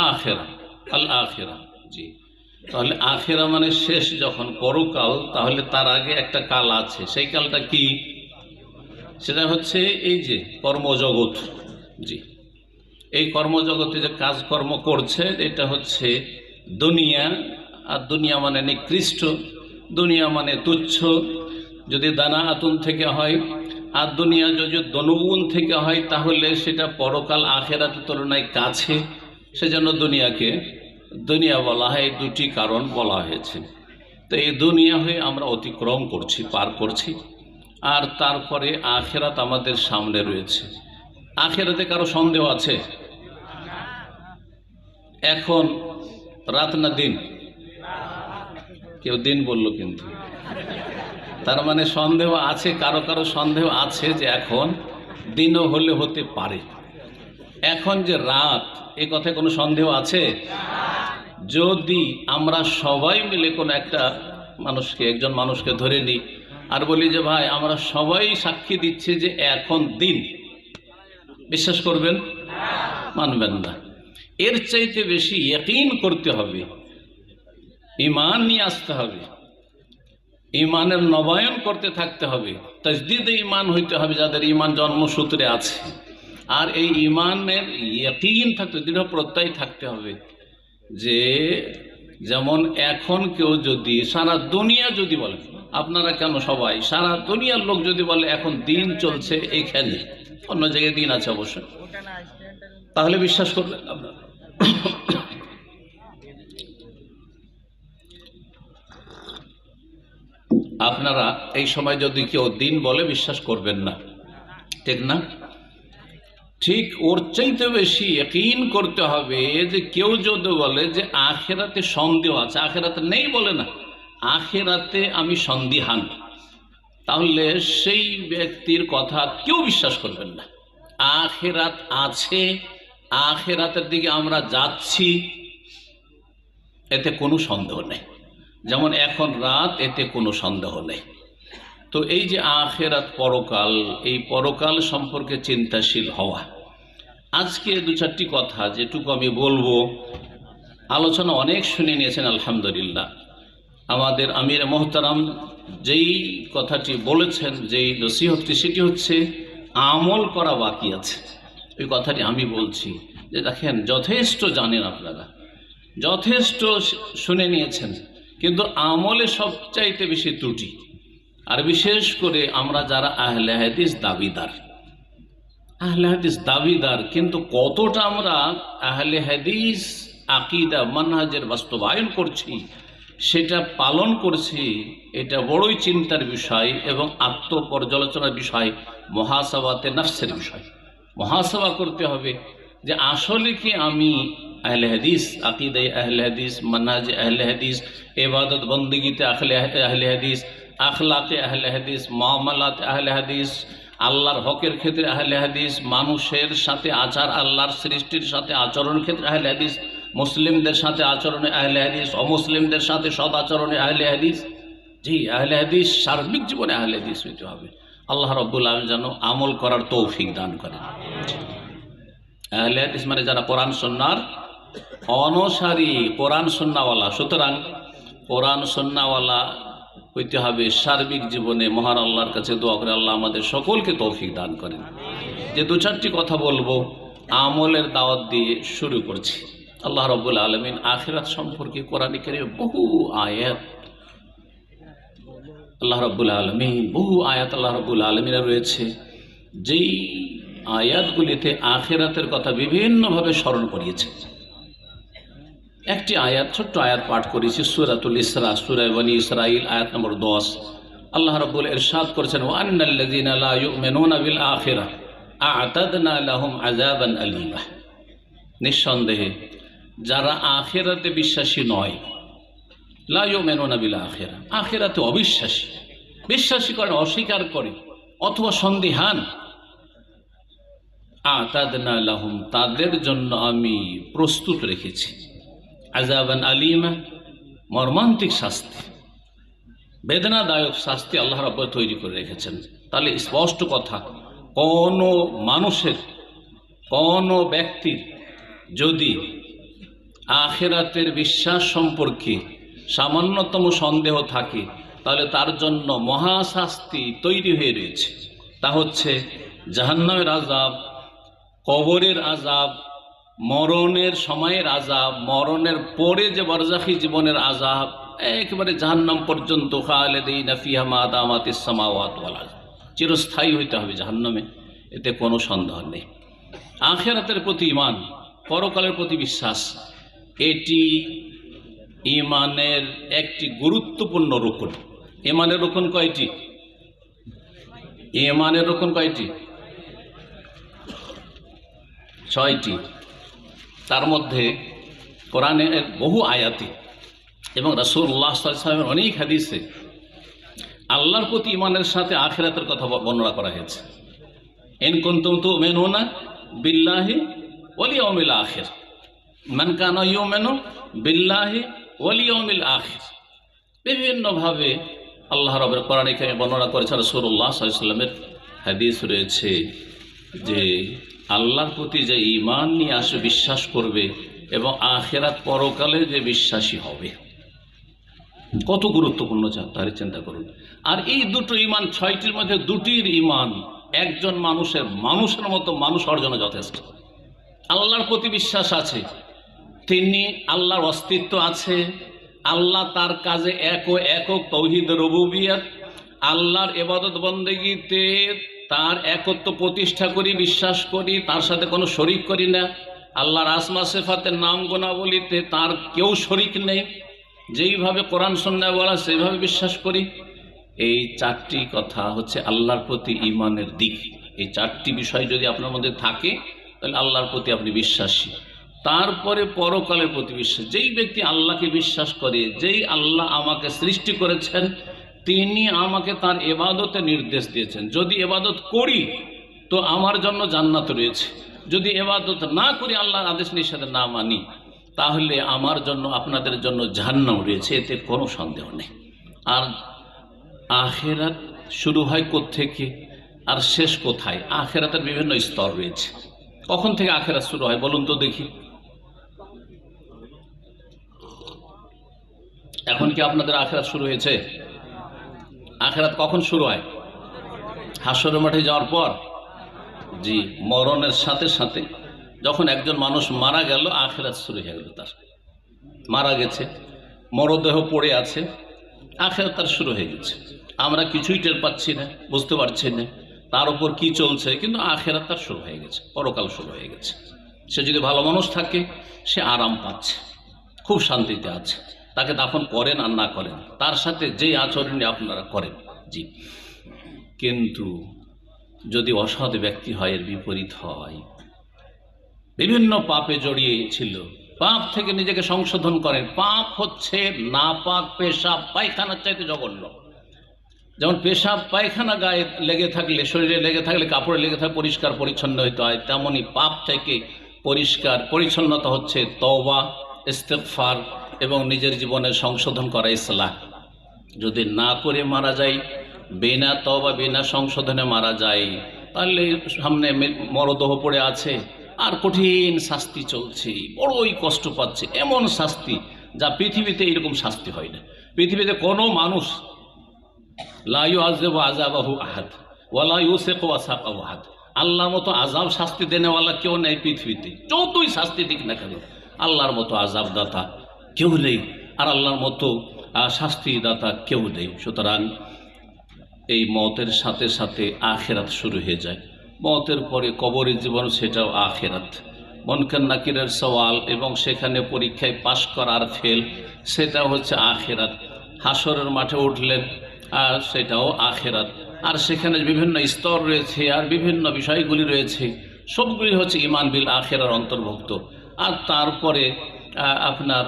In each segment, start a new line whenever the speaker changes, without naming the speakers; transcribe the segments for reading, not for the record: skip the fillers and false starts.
আখেরা, আল আখেরা। জি, তাহলে আখেরা মানে শেষ, যখন পরকাল, তাহলে তার আগে একটা কাল আছে। সেই কালটা কি? সেটা হচ্ছে এই যে কর্মজগৎ। জি, এই কর্মজগতে যে কাজকর্ম করছে, এটা হচ্ছে দুনিয়া। আর দুনিয়া মানে নিকৃষ্ট, দুনিয়া মানে তুচ্ছ। যদি দানা আতুন থেকে হয়, আর দুনিয়া যদি দনুগুণ থেকে হয়, তাহলে সেটা পরকাল আখেরাতের তুলনায় কাছে। সেজন্য দুনিয়াকে দুনিয়া বলা হয়। দুটি কারণ বলা হয়েছে। তো এই দুনিয়া হয়ে আমরা অতিক্রম করছি, পার করছি। আর তারপরে আখেরাত আমাদের সামনে রয়েছে। আখেরাতে কারো সন্দেহ আছে? এখন রাত না দিন? কেউ দিন বলল, কিন্তু তার মানে সন্দেহ আছে। কারো কারো সন্দেহ আছে যে এখন দিনও হলে হতে পারে। এখন যে রাত, এ কথায় কোনো সন্দেহ আছে? যদি আমরা সবাই মিলে কোনো একটা মানুষকে, একজন মানুষকে ধরে নিই আর বলি যে ভাই আমরা সবাই সাক্ষী দিচ্ছি যে এখন দিন, বিশ্বাস করবেন? মানবেন না। এর চাইতে বেশি ইয়াকিন করতে হবে, ঈমান নিয়ে আসতে হবে, ঈমানের নবায়ন করতে থাকতে হবে, তাজদীদে ঈমান হইতে হবে যাদের ঈমান জন্মসূত্রে আছে। আর এই ঈমানের ইয়াকিন থাকতে, দৃঢ় প্রত্যয় থাকতে হবে যে যেমন এখন কেউ যদি সারা দুনিয়া যদি বলে, আপনারা কেন সবাই, সারা দুনিয়ার লোক যদি বলে এখন দিন চলছে এইখানে, অন্য জায়গায় দিন আছে অবশ্যই, তাহলে বিশ্বাস করবেন আপনারা? আপনারা এই সময় যদি কেউ দিন বলে বিশ্বাস করবেন না, ঠিক না? ঠিক ওর চাইতে বেশি ইয়াকিন করতে হবে যে কেউ যদি বলে যে আখেরাতে সন্দেহ আছে, আখেরাতে নেই বলে না, আখেরাতে আমি সন্দিহান, তাহলে সেই ব্যক্তির কথা কেউ বিশ্বাস করবেন না। আখেরাত আছে, আখেরাতের দিকে আমরা যাচ্ছি, এতে কোনো সন্দেহ নেই। যেমন এখন রাত, এতে কোনো সন্দেহ নেই। তো এই যে আখেরাত, পরকাল, এই পরকাল সম্পর্কে চিন্তাশীল হওয়া। আজকে দু চারটি কথা যেটুকু আমি বলবো, আলোচনা অনেক শুনে নিয়েছেন আলহামদুলিল্লাহ। আমাদের আমির মোহতারাম যেই কথাটি বলেছেন, যেই নসিহতটি, সেটি হচ্ছে আমল করা বাকি আছে। ওই কথাটি আমি বলছি যে দেখেন, যথেষ্ট জানেন আপনারা, যথেষ্ট শুনে নিয়েছেন, কিন্তু আমলে সবচাইতে বেশি ত্রুটি। আর বিশেষ করে আমরা যারা আহলে হাদিস দাবিদার, আহলে হাদিস দাবিদার, কিন্তু কতটা আমরা আহলে হাদিস আকীদা মানহাজের বাস্তবায়ন করছি, সেটা পালন করছি, এটা বড়ই চিন্তার বিষয় এবং আত্মপর্যালোচনার বিষয়, মুহাসাবাতে নফসের বিষয়। মুহাসাবা করতে হবে যে আসলে কি আমি আহলে হাদিস, আকীদায়ে আহলে হাদিস, মানহাজে আহলে হাদিস, ইবাদত বন্দেগীতে আহলে হাদিস, আখলাকে আহলে হাদিস, মুআমালাতে আহলে হাদিস, আল্লাহর হকের ক্ষেত্রে আহলে হাদিস, মানুষের সাথে আচার, আল্লাহর সৃষ্টির সাথে আচরণের ক্ষেত্রে আহলে হাদিস, মুসলিমদের সাথে আচরণে আহলে হাদিস, অমুসলিমদের সাথে সদ আচরণে আহলে হাদিস। জি, আহলে হাদিস সার্বিক জীবনে আহলে হাদিস হইতে হবে। আল্লাহ রাব্বুল আলামিন যেন আমল করার তৌফিক দান করেন। আহলে হাদিস মানে যারা কোরআন সুন্নাহর অনুসারী, কোরআন সুন্নাহওয়ালা। সুতরাং কোরআন সুন্নাহওয়ালা হইতে হবে সার্বিক জীবনে। মহান আল্লাহর কাছে দোয়া করে আল্লাহ আমাদের সকলকে তৌফিক দান করেন। যে দু চারটি কথা বলবো, আমলের দাওয়াত দিয়ে শুরু করছি। আল্লাহ রাব্বুল আলামিন আখিরাত সম্পর্কে কোরআনে কারীমে বহু আয়াত, আল্লাহ রাব্বুল আলামিন বহু আয়াত আল্লাহ রাব্বুল আলামিনের রয়েছে, যেই আয়াতগুলিতে আখিরাতের কথা বিভিন্নভাবে স্মরণ করিয়েছে। একটি আয়াত, ছোট্ট আয়াত পাঠ করেছি, সূরাতুল ইসরা, সূরা বনী ইসরাঈল, আয়াত নম্বর 10। আল্লাহ রাব্বুল ইরশাদ করেছেন, ওয়া আন্নাল্লাযীনা লা ইউমিনুনা বিল আখিরাহ আ'তাদনা লাহুম আযাবান আলীমা। নিঃসন্দেহে যারা আখিরাতে বিশ্বাসী নয়, লা ইউমিনুনা বিল আখিরাহ, আখিরাতে অবিশ্বাসী, বিশ্বাসী করে, অস্বীকার করে অথবা সন্দিহান, আ'তাদনা লাহুম, তাদের জন্য আমি প্রস্তুত রেখেছি আযাবান আলীমা, মর্মান্তিক শাস্তি, বেদনাদায়ক শাস্তি আল্লাহ রাব্বুল তৈরি করে রেখেছেন। তাহলে স্পষ্ট কথা, কোন মানুষের, কোন ব্যক্তির যদি আখিরাতের বিশ্বাস সম্পর্কে সামান্যতম সন্দেহ থাকে, তাহলে তার জন্য মহাশাস্তি তৈরি হয়ে রয়েছে। তা হচ্ছে জাহান্নামের আযাব, কবরের আযাব, মরণের সময়ের আযাব, মরণের পরে যে বারজাখী জীবনের আযাব, একেবারে জাহান্নাম পর্যন্ত খালিদিনা ফিহা মা দামাতিস সামাওয়াতু ওয়াল আরদ, চিরস্থায়ী হইতে হবে জাহান্নামে, এতে কোনো সন্দেহ নেই। আখিরাতের প্রতি ঈমান, পরকালের প্রতি বিশ্বাস, এটি ঈমানের একটি গুরুত্বপূর্ণ রুকন। ঈমানের রুকন কয়টি? ঈমানের রুকন কয়টি? 6টি। তার মধ্যে কোরআনের বহু আয়াতে এবং রাসূলুল্লাহ সাল্লাল্লাহু আলাইহি ওয়াসাল্লামের অনেক হাদিসে আল্লাহর প্রতি ঈমানের সাথে আখিরাতের কথা বর্ণনা করা হয়েছে। ইন কুনতুম তু'মিনুনা বিল্লাহি ওয়াল ইয়াউমিল আখির, মান কানা ইউমিনু বিল্লাহি ওয়াল ইয়াউমিল আখির। বিভিন্নভাবে আল্লাহ রাব্বুল কোরআনে কারিমে বর্ণনা করেছেন। রাসূলুল্লাহ সাল্লাল্লাহু আলাইহি ওয়াসাল্লামের হাদিস রয়েছে যে আল্লাহর প্রতি যে ঈমান নিয়ে আসে, বিশ্বাস করবে এবং আখিরাত পরকালে যে বিশ্বাসী হবে, কত গুরুত্বপূর্ণ তার চিন্তা করুন। আর এই দুটো ঈমান, 6টির মধ্যে 2টির ঈমান একজন মানুষের মতো মানুষ অর্জনে যথেষ্ট। আল্লাহর প্রতি বিশ্বাস আছে, তিনি আল্লাহর অস্তিত্ব আছে, আল্লাহ তার কাজে একক তাওহীদ রুবুবিয়ত, আল্লাহর ইবাদত বন্দেগীতে তার একত্ব প্রতিষ্ঠা করি, বিশ্বাস করি, তার সাথে কোনো শরিক করি না। আল্লাহর আসমা সিফাতের নাম গুণাবলীতে তার কেউ শরিক নেই, যেইভাবে কোরআন সুন্নাহয় বলা সেইভাবে বিশ্বাস করি। এই 4টি কথা হচ্ছে আল্লাহর প্রতি ঈমানের দিক। এই 4টি বিষয় যদি আপনার মধ্যে থাকে, তাহলে আল্লাহর প্রতি আপনি বিশ্বাসী। তারপরে পরকালের প্রতি বিশ্বাস। যেই ব্যক্তি আল্লাহকে বিশ্বাস করে, যেই আল্লাহ আমাকে সৃষ্টি করেছেন, তিনি আমাকে তার ইবাদতে নির্দেশ দিয়েছেন। যদি ইবাদত করি তো আমার জন্য জান্নাত রয়েছে, যদি ইবাদত না করি, আল্লাহর আদেশ নিষেধ না মানি, তাহলে আমার জন্য, আপনাদের জন্য জাহান্নাম রয়েছে, এতে কোনো সন্দেহ নেই। আর আখিরাত শুরু হয় কোত্থেকে আর শেষ কোথায়? আখিরাতের বিভিন্ন স্তর রয়েছে। কখন থেকে আখিরাত শুরু হয় বলুন তো দেখি? এখন কি আপনাদের আখিরাত শুরু হয়েছে? আখিরাত কখন শুরু হয়? হাসরের মাঠে যাওয়ার পর। জি, মরণের সাথে সাথে যখন একজন মানুষ মারা গেল, আখিরাত শুরু হয়ে গেল। তার মারা গেছে, মরদেহ পড়ে আছে, আখিরাত তার শুরু হয়ে গেছে। আমরা কিছুই টের পাচ্ছি না, বুঝতে পারছি না তার উপর কি চলছে, কিন্তু আখিরাত তার শুরু হয়ে গেছে, পরকাল শুরু হয়ে গেছে। সে যদি ভালো মানুষ থাকে, সে আরাম পাচ্ছে, খুব শান্তিতে আছে। তাকে দাফন করেন আর না করেন, তার সাথে যেই আচরণে আপনারা করেন। জি, কিন্তু যদি অসৎ ব্যক্তি হয়, এর বিপরীত হয়, বিভিন্ন পাপে জড়িয়েছিল, পাপ থেকে নিজেকে সংশোধন করেন। পাপ হচ্ছে নাপাক পেশাব পায়খানার চাইতে জঘন্য। যেমন পেশাব পায়খানা গায়ে লেগে থাকলে, শরীরে লেগে থাকলে, কাপড়ে লেগে থাকলে পরিষ্কার পরিচ্ছন্ন হইতে হয়, তেমনই পাপ থেকে পরিষ্কার পরিচ্ছন্নতা হচ্ছে তওবা, ইস্তেগফার এবং নিজের জীবনের সংশোধন করা, ইসলাহ। যদি না করে মারা যায়, বিনা তওবা বিনা সংশোধনে মারা যায়, তাহলে সামনে মরদেহ পড়ে আছে আর কঠিন শাস্তি চলছে, বড়ই কষ্ট পাচ্ছে। এমন শাস্তি যা পৃথিবীতে এরকম শাস্তি হয় না। পৃথিবীতে কোনো মানুষ লা ইউআযিবু আযাবাহু আহাদ ওয়া লা ইউসিকু ওয়াসাকাহু আহাদ, আল্লাহর মতো আযাব শাস্তি দেনেওয়ালা কেউ নেই পৃথিবীতে। যতই শাস্তি দিক না কেন, আল্লাহর মতো আযাব দাতা কেউ নেই, আর আল্লাহর মতো শাস্তি দাতা কেউ নেই। সুতরাং এই মতের সাথে সাথে আখিরাত শুরু হয়ে যায়। মতের পরে কবরের জীবন, সেটাও আখিরাত। মুনকার নাকিরের সওয়াল এবং সেখানে পরীক্ষায় পাশ করার ফেল, সেটাও হচ্ছে আখিরাত। হাসরের মাঠে উঠলেন, আর সেটাও আখিরাত। আর সেখানে বিভিন্ন স্তর রয়েছে আর বিভিন্ন বিষয়গুলি রয়েছে, সবগুলি হচ্ছে ঈমান বিল আখিরার অন্তর্ভুক্ত। আর তারপরে আপনার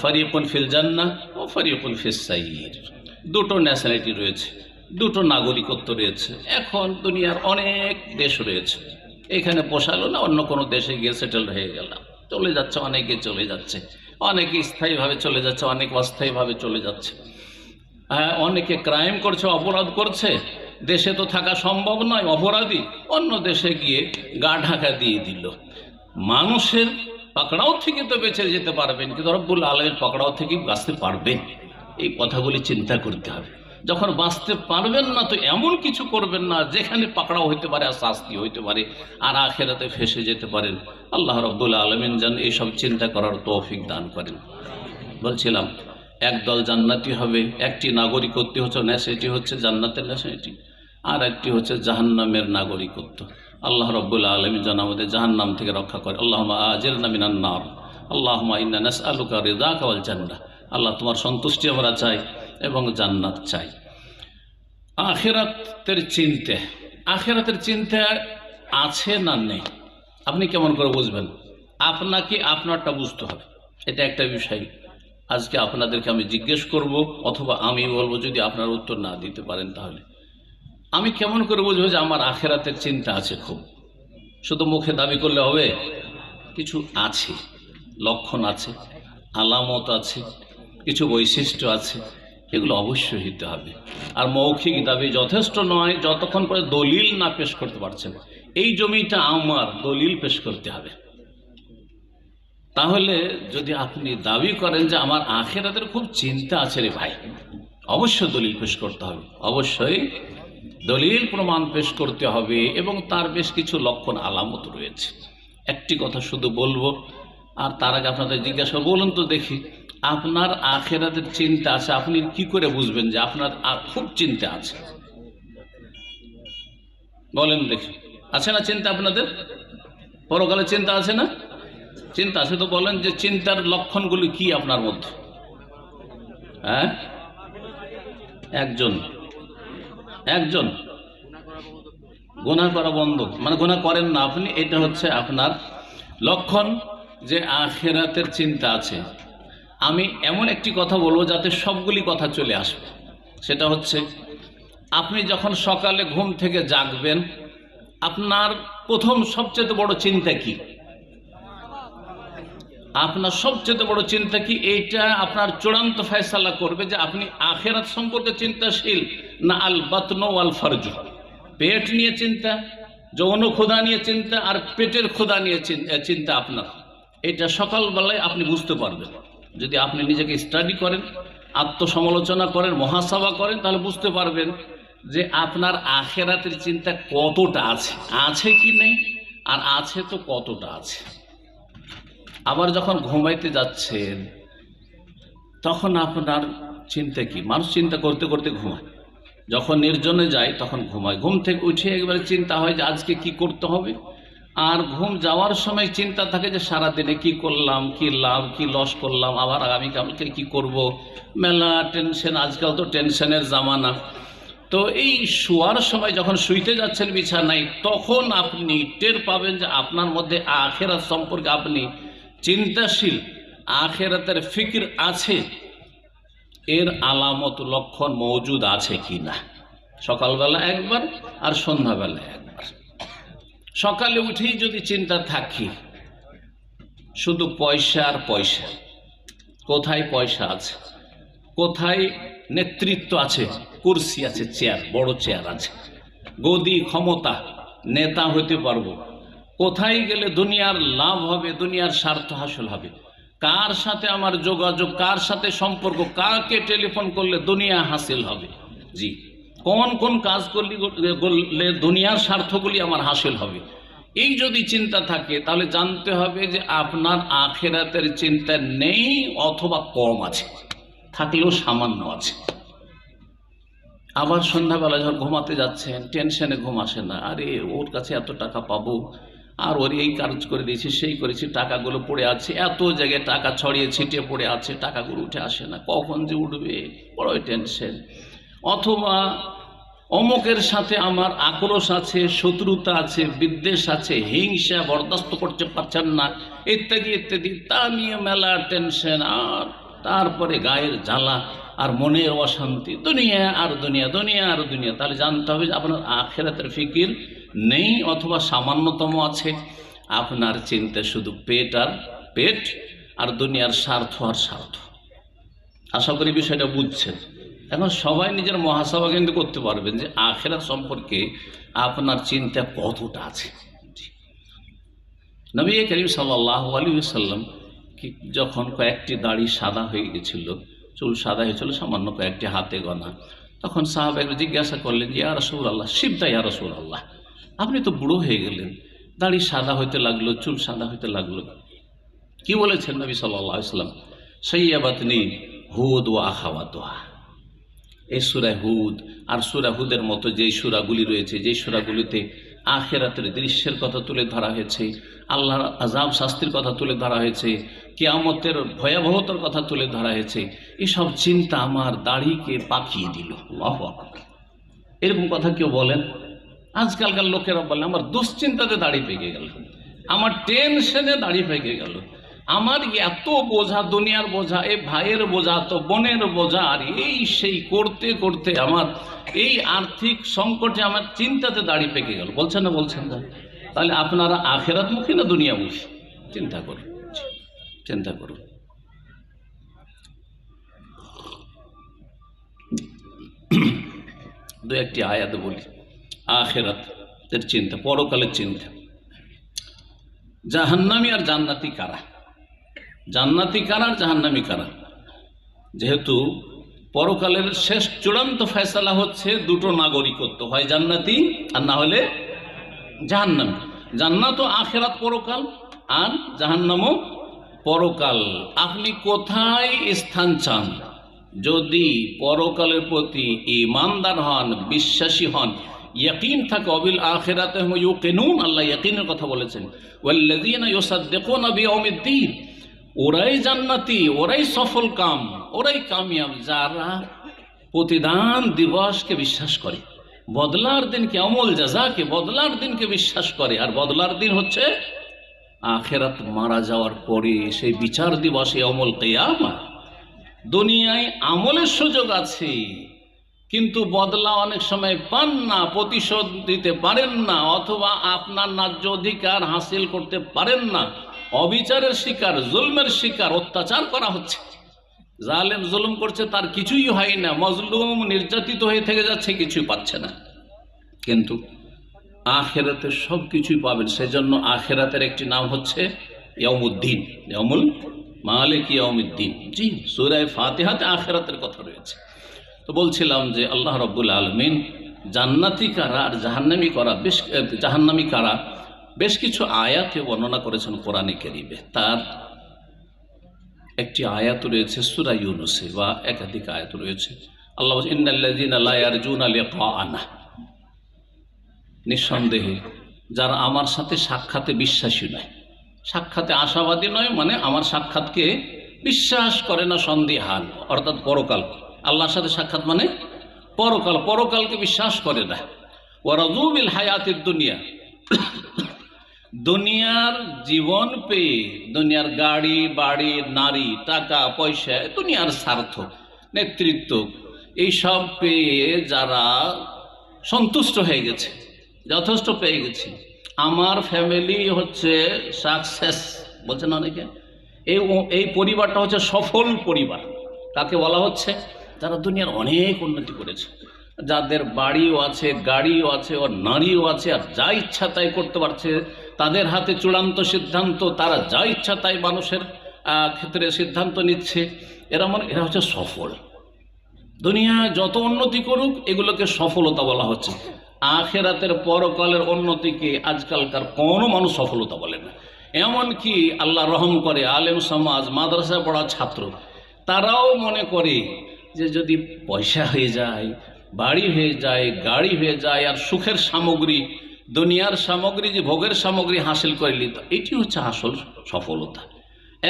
ফারিকুন ফিল জান্নাহ ও ফারিকুন ফিস সাইয়্যির, দুটো ন্যাশনালিটি রয়েছে, দুটো নাগরিকত্ব রয়েছে। এখন দুনিয়ার অনেক দেশ রয়েছে, এখানে পোষালো না, অন্য কোনো দেশে গিয়ে সেটেল হয়ে গেলাম, চলে যাচ্ছে, অনেকে চলে যাচ্ছে, অনেকে স্থায়ীভাবে চলে যাচ্ছে, অনেক অস্থায়ীভাবে চলে যাচ্ছে। হ্যাঁ, অনেকে ক্রাইম করছে, অপরাধ করছে, দেশে তো থাকা সম্ভব নয়, অপরাধী অন্য দেশে গিয়ে গা ঢাকা দিয়ে দিল। মানুষের পাকড়াও থেকে তো বেঁচে যেতে পারবেন, কিন্তু রব্বুল আলামিন পাকড়াও থেকে বাঁচতে পারবেন, এই কথাগুলি চিন্তা করতে হবে। যখন বাঁচতে পারবেন না তো এমন কিছু করবেন না যেখানে পাকড়াও হইতে পারে আর শাস্তি হইতে পারে আর আখেরাতে ফেসে যেতে পারেন। আল্লাহ রব্বুল আলামিন যেন এইসব চিন্তা করার তৌফিক দান করেন। বলছিলাম একদল জান্নাতি হবে, একটি নাগরিকত্ব হচ্ছে ন্যাশনালিটি, হচ্ছে জান্নাতের ন্যাশনালিটি, আর একটি হচ্ছে জাহান্নামের নাগরিকত্ব। আল্লাহ রব্বুল আলামিন যেন আমাদের জাহান্নাম থেকে রক্ষা করে। আল্লাহুম্মা আজিরনা মিনান নার, আল্লাহুম্মা ইন্না নাসআলুকা রিযাকা ওয়াল জান্নাহ। আল্লাহ তোমার সন্তুষ্টি আমরা চাই এবং জান্নাত চাই। আখিরাতের চিন্তা, আখিরাতের চিন্তা আছে না নেই আপনি কেমন করে বুঝবেন? আপনাকে আপনারটা বুঝতে হবে, এটা একটা বিষয়। আজকে আপনাদেরকে আমি জিজ্ঞেস করব অথবা আমি বলবো, যদি আপনার উত্তর না দিতে পারেন তাহলে আমি কেমন করে বুঝবো যে আমার আখিরাতের চিন্তা আছে? খুব শুধু মুখে দাবি করলে হবে? কিছু আছে, লক্ষণ আছে, আলামত আছে, কিছু বৈশিষ্ট্য আছে, এগুলো অবশ্যই হইতে হবে। আর মৌখিক দাবি যথেষ্ট নয় যতক্ষণ পরে দলিল না পেশ করতে পারছেন। এই জমিটা আমার, দলিল পেশ করতে হবে। তাহলে যদি আপনি দাবি করেন যে আমার আখিরাতের খুব চিন্তা আছে রে ভাই, অবশ্যই দলিল পেশ করতে হবে, অবশ্যই দলিল প্রমাণ পেশ করতে হবে, এবং তার বেশ কিছু লক্ষণ আলামত রয়েছে। একটি কথা শুধু বলবো, আর তার আগে আপনাদের জিজ্ঞাসা বলুন তো দেখি, আপনার আখিরাতের চিন্তা আছে, আপনি কি করে বুঝবেন যে আপনার খুব চিন্তা আছে? বলেন দেখি, আছে না চিন্তা আপনাদের? পরকালে চিন্তা আছে না? চিন্তা আছে তো বলেন যে চিন্তার লক্ষণগুলি কি আপনার মধ্যে? হ্যাঁ, একজন গুনাহ করা বন্ধ, মানে গুনাহ করেন না আপনি, এটা হচ্ছে আপনার লক্ষণ যে আখিরাতের চিন্তা আছে। আমি এমন একটি কথা বলবো যাতে সবগুলি কথা চলে আসবে, সেটা হচ্ছে আপনি যখন সকালে ঘুম থেকে জাগবেন, আপনার প্রথম সবচেয়ে বড় চিন্তা কি? আপনার সবচেয়ে বড় চিন্তা কি? এইটা আপনার চূড়ান্ত ফয়সালা করবে যে আপনি আখিরাত সম্পর্কে চিন্তাশীল না আল বাতন ওয়াল ফারজ, পেট নিয়ে চিন্তা, যৌন ক্ষুধা নিয়ে চিন্তা আর পেটের ক্ষুধা নিয়ে চিন্তা আপনার। এটা সকালবেলায় আপনি বুঝতে পারবেন। যদি আপনি নিজেকে স্টাডি করেন, আত্মসমালোচনা করেন, মহাসাবা করেন, তাহলে বুঝতে পারবেন যে আপনার আখিরাতের চিন্তা কতটা আছে, আছে কি নেই, আর আছে তো কতটা আছে। আবার যখন ঘুমাইতে যাচ্ছেন তখন আপনার চিন্তা কি? মানুষ চিন্তা করতে করতে ঘুমায়, যখন নির্জনে যায় তখন ঘুমায়, ঘুম থেকে উঠে একবারে চিন্তা হয় যে আজকে কি করতে হবে, আর ঘুম যাওয়ার সময় চিন্তা থাকে যে সারাদিনে কি করলাম, কি লাভ কি লস করলাম, আবার আগামীকালকে কি করব, মেলা টেনশন, আজকাল তো টেনশনের জামানা। তো এই শোয়ার সময় যখন শুইতে যাচ্ছেন বিছানায়, তখন আপনি টের পাবেন যে আপনার মধ্যে আখিরাত সম্পর্কে আপনি চিন্তাশীল, আখিরাতের ফিকির আছে, এর আলামত লক্ষণ মওজুদ আছে কিনা। সকালবেলা একবার আর সন্ধ্যাবেলা একবার। সকালে উঠেই যদি চিন্তা থাকি শুধু পয়সা আর পয়সা, কোথায় পয়সা আছে, কোথায় নেতৃত্ব আছে, কুরসি আছে, চেয়ার, বড় চেয়ার আছে, গদি ক্ষমতা, নেতা হতে পারবো, কোথায় গেলে দুনিয়ার লাভ হবে, দুনিয়ার স্বার্থ হাসিল হবে, কার সাথে আমার যোগাযোগ, কার সাথে সম্পর্ক, কাকে টেলিফোন করলে দুনিয়া হাসিল হবে, জি, কোন কোন কাজ করলে দুনিয়ার স্বার্থগুলি আমার হাসিল হবে। এই যদি চিন্তা থাকে তাহলে জানতে হবে যে আপনার আখিরাতের চিন্তা নেই অথবা কম আছে, থাকলেও সামান্য আছে। আবার সন্ধ্যাবেলা যখন ঘুমাতে যাচ্ছেন টেনশনে ঘুম আসে না, আরে ওর কাছে এত টাকা পাবো, আর ওর এই কাজ করে দিয়েছি, সেই করেছি, টাকাগুলো পড়ে আছে, এত জায়গায় টাকা ছড়িয়ে ছিটিয়ে পড়ে আছে, টাকাগুলো উঠে আসে না, কখন যে উঠবে, বড়ই টেনশন। অথবা অমুকের সাথে আমার আক্রোশ আছে, শত্রুতা আছে, বিদ্বেষ আছে, হিংসা বরদাস্ত করতে পারছেন না, ইত্যাদি ইত্যাদি, তা নিয়ে মেলা টেনশন, আর তারপরে গায়ের জ্বালা আর মনের অশান্তি, দুনিয়া আর দুনিয়া, দুনিয়া আর দুনিয়া। তাহলে জানতে হবে যে আপনার আখিরাতের ফিকির নেই অথবা সামান্যতম আছে। আপনার চিন্তা শুধু পেট আর দুনিয়ার স্বার্থ আর স্বার্থ। আশা করি বিষয়টা বুঝছেন। এখন সবাই নিজের মহাসভা কিন্তু করতে পারবেন যে আখিরাত সম্পর্কে আপনার চিন্তা কতটা আছে। নবী করিম সাল্লাল্লাহু আলাইহি ওয়াসাল্লাম যখন কয়েকটি দাড়ি সাদা হয়ে গেছিল, চুল সাদা হয়েছিল সামান্য কয়েকটি হাতে গোনা, তখন সাহাবায়ে জিজ্ঞাসা করলেন যে ইয়া রাসূলুল্লাহ, সিবতা ইয়া রাসূলুল্লাহ, আপনি তো বুড়ো হয়ে গেলেন, দাড়ি সাদা হইতে লাগলো, চুল সাদা হইতে লাগলো। কি বলেছেন নবী সাল্লাল্লাহু আলাইহি ওয়াসাল্লাম? সাইয়াবাতনি হুদ ওয়া আখাওয়াতুহা। এই সূরা হুদ আর সূরা হুদের মতো যেই সূরাগুলি রয়েছে, যেই সূরাগুলিতে আখিরাতের দৃশ্যের কথা তুলে ধরা হয়েছে, আল্লাহর আযাব শাস্তির কথা তুলে ধরা হয়েছে, কিয়ামতের ভয়াবহতার কথা তুলে ধরা হয়েছে, এসব চিন্তা আমার দাড়িকে পাকিয়ে দিল। আল্লাহু আকবার। এরকম কথা কেউ বলেন? আজকালকার লোকেরা বলে আমার দুশ্চিন্তাতে দাড়ি পেকে গেল, আমার টেনশনে দাড়ি পেকে গেল, আমার এত বোঝা, দুনিয়ার বোঝা, এই ভাইয়ের বোঝা, তো বোনের বোঝা, আর এই সেই করতে করতে আমার এই আর্থিক সংকটে আমার চিন্তাতে দাড়ি পেকে গেল। বলছেন না? বলছেন না? তাহলে আপনারা আখিরাতমুখী না দুনিয়ামুখী? চিন্তা করুন, চিন্তা করুন। দু একটি আয়াত বলি। আখিরাতের চিন্তা, পরকালের চিন্তা। জাহান্নামী আর জান্নাতি কারা? জান্নাতি কারা আর জাহান্নামী কারা? যেহেতু পরকালের শেষ চূড়ান্ত ফয়সালা হচ্ছে দুটো নাগরিকত্ব, হয় জান্নাতি আর না হলে জাহান্নামী। জান্নাত ও আখিরাত পরকাল, আর জাহান্নামও পরকাল। আপনি কোথায় স্থান চান? যদি পরকালের প্রতি ঈমানদার হন, বিশ্বাসী হন, ইয়াকিন থাকে, অবিল আখিরাতে হুম ইউকিনুন, আল্লাহ ইয়াকিনের কথা বলেছেন, ওয়াল্লাযীনা ইউসাদ্দিকুনা বিয়াউমিদ্দিন, ওরাই জান্নাতি, ওরাই সফল কাম, ওরাই কামিয়াব যারা প্রতিদান দিবসকে বিশ্বাস করে, বদলার দিনকে, আমল জাযাকে, বদলার দিনকে বিশ্বাস করে। আর বদলার দিন হচ্ছে আখিরাত, মারা যাওয়ার পরে সেই বিচার দিবস, ইয়াউমুল কিয়ামা। দুনিয়ায় আমলের সুযোগ আছে, কিন্তু বদলা অনেক সময় পান না, প্রতিশোধ দিতে পারেন না, অথবা আপনার ন্যায্য অধিকার হাসিল করতে পারেন না। অবিচারের শিকার, জুলমের শিকার, অত্যাচার করা হচ্ছে, জালেম জুলুম করছে, তার কিছুই হয় না, মজলুম নির্যাতিত হয়ে থেকে যাচ্ছে, কিছুই পাচ্ছে না। কিন্তু আখিরাতে সব কিছুই পাবেন। সেজন্য আখিরাতের একটি নাম হচ্ছে ইয়াউমুদ্দিন, ইয়াউমুল মালিক ইয়াউমিদ্দিন। জি, সূরা ফাতিহাতে আখিরাতের কথা রয়েছে। তো বলছিলাম যে আল্লাহ রাব্বুল আলামিন জান্নাতি কারা আর জাহান্নামী কারা বেশ কিছু আয়াতে বর্ণনা করেছেন কোরআনে কারীমে। তার একটি আয়াত রয়েছে সূরা ইউনূসে, বা একাধিক আয়াত রয়েছে। আল্লাহ বলেন, ইন্নাল্লাযীনা লা ইয়ারজুনা লিকাআনা, নিঃসন্দেহে যারা আমার সাথে সাক্ষাতে বিশ্বাসী নয়, সাক্ষাতে আশাবাদী নয়, মানে আমার সাক্ষাৎকে বিশ্বাস করে না, সন্দিহান, অর্থাৎ পরকাল, আল্লাহর সাথে সাক্ষাৎ মানে পরকাল, পরকালকে বিশ্বাস করে না। ওয়ারাযু বিল হায়াতিদ দুনিয়া, দুনিয়ার জীবন পেয়ে, দুনিয়ার গাড়ি বাড়ি, নারী, টাকা পয়সা, দুনিয়ার স্বার্থ, নেতৃত্ব, এইসব পেয়ে যারা সন্তুষ্ট হয়ে গেছে, যথেষ্ট পেয়ে গেছে, আমার ফ্যামিলি হচ্ছে সাকসেস, বলছেন অনেকে, এই পরিবারটা হচ্ছে সফল পরিবার। কাকে বলা হচ্ছে? যারা দুনিয়ার অনেক উন্নতি করেছে, যাদের বাড়িও আছে, গাড়িও আছে, ও নারীও আছে, আর যা ইচ্ছা তাই করতে পারছে, তাদের হাতে চূড়ান্ত সিদ্ধান্ত, তারা যা ইচ্ছা তাই মানুষের ক্ষেত্রে সিদ্ধান্ত নিচ্ছে, এরা হচ্ছে সফল। দুনিয়া যত উন্নতি করুক, এগুলোকে সফলতা বলা হচ্ছে। আখিরাতের পরকালের উন্নতিকে আজকালকার কোনো মানুষ সফলতা বলে না। এমনকি আল্লাহ রহম করে আলেম সমাজ, মাদ্রাসায় পড়া ছাত্র, তারাও মনে করে যে যদি পয়সা হয়ে যায়, বাড়ি হয়ে যায়, গাড়ি হয়ে যায়, আর সুখের সামগ্রী, দুনিয়ার সামগ্রী, যে ভোগের সামগ্রী হাসিল করে নিত, এটি হচ্ছে আসল সফলতা।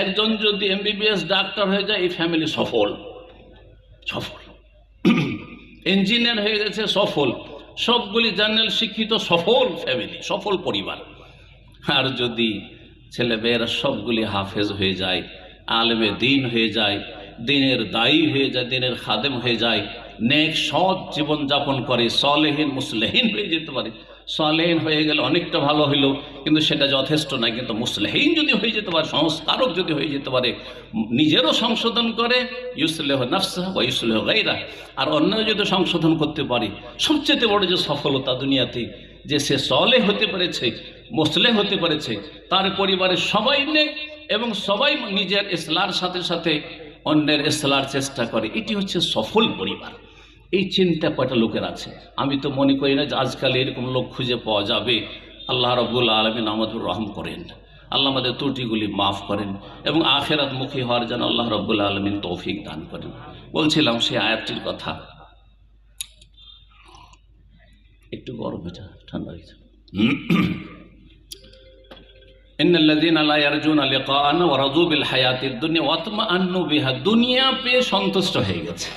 একজন যদি এমবিবিএস ডাক্তার হয়ে যায়, এই ফ্যামিলি সফল। ইঞ্জিনিয়ার হয়ে গেছে, সফল। সবগুলি জেনারেল শিক্ষিত, সফল ফ্যামিলি, সফল পরিবার। আর যদি ছেলেমেয়েরা সবগুলি হাফেজ হয়ে যায়, আলেমে দিন হয়ে যায়, দিনের দায়ী হয়ে যায়, দিনের খাদেম হয়ে যায়, নেক সৎ জীবন যাপন করে, সালেহীন মুসলেহীন হয়ে যেতে পারে। সালেহীন হয়ে গেলে অনেকটা ভালো হইল, কিন্তু সেটা যথেষ্ট নয়। কিন্তু মুসলেহীন যদি হয়ে যেতে পারে, সংস্কারক যদি হয়ে যেতে পারে, নিজেরও সংশোধন করে, ইউসলিহু নাফসাহু ওয়া ইউসলিহু গায়রাহু, আর অন্য যদি সংশোধন করতে পারি, সবচেয়ে বড় যে সফলতা দুনিয়াতে, যে সে সলেহ হতে পেরেছে, মুসলেহ হতে পেরেছে, তার পরিবারের সবাই নেক এবং সবাই নিজের ইসলার সাথে সাথে অন্যের ইসলার চেষ্টা করে, এটি হচ্ছে সফল পরিবার। এই চিন্তা কয়টা লোকের আছে? আমি তো মনে করি না যে আজকাল এরকম লোক খুঁজে পাওয়া যাবে। আল্লাহ রাব্বুল আলামিন আমাদের রহম করেন, আল্লাহ আমাদের ত্রুটিগুলি মাফ করেন এবং আখিরাত মুখী হওয়ার জন্য আল্লাহ রাব্বুল আলামিন তৌফিক দান করেন। বলছিলাম সেই আয়াতটির কথা, একটু গরম হয়েছে, ঠান্ডা হয়েছে। ইন্নাল্লাযীনা লা ইয়ারজুনা লিকাআনা ওয়া রাযু বিল হায়াতিদ দুনিয়া ওয়া তামান্নু বিহা, দুনিয়া পেয়ে সন্তুষ্ট হয়ে গেছে,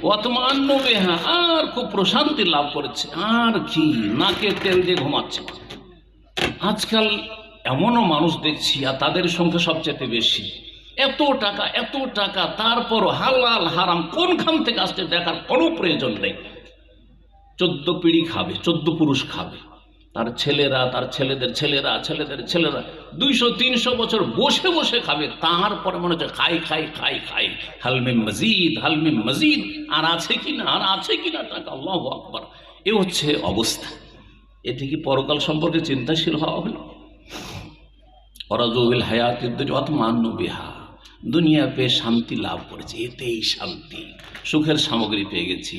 ওয়া তামান্নু বিহা, আর খুব প্রশান্তি লাভ করেছে, আর কি নাকে তেল দিয়ে ঘুমাচ্ছে। আজকাল এমনও মানুষ দেখছি, আর তাদের সংখ্যা সবচেয়ে বেশি, এত টাকা, তারপরও হালাল হারাম কোনখান থেকে আসছে দেখার কোনো প্রয়োজন নেই। 14 পিঁড়ি খাবে, 14 পুরুষ খাবে, তার ছেলেরা, তার ছেলেদের ছেলেরা, ছেলেদের ছেলেরা 200-300 বছর বসে বসে খাবে, তারপরে মনে হচ্ছে খাই, হালমিম মজিদ, আর আছে কিনা টাকা, আল্লাহু আকবার। এ হচ্ছে অবস্থা। এতে কি পরকাল সম্পর্কে চিন্তাশীল হওয়া হলো? ওয়ারাযুবিল হায়াতিদ দুনিয়া ওয়া তামান্নু বিহা, দুনিয়া পেয়ে শান্তি লাভ করেছে, এতেই শান্তি, সুখের সামগ্রী পেয়ে গেছি।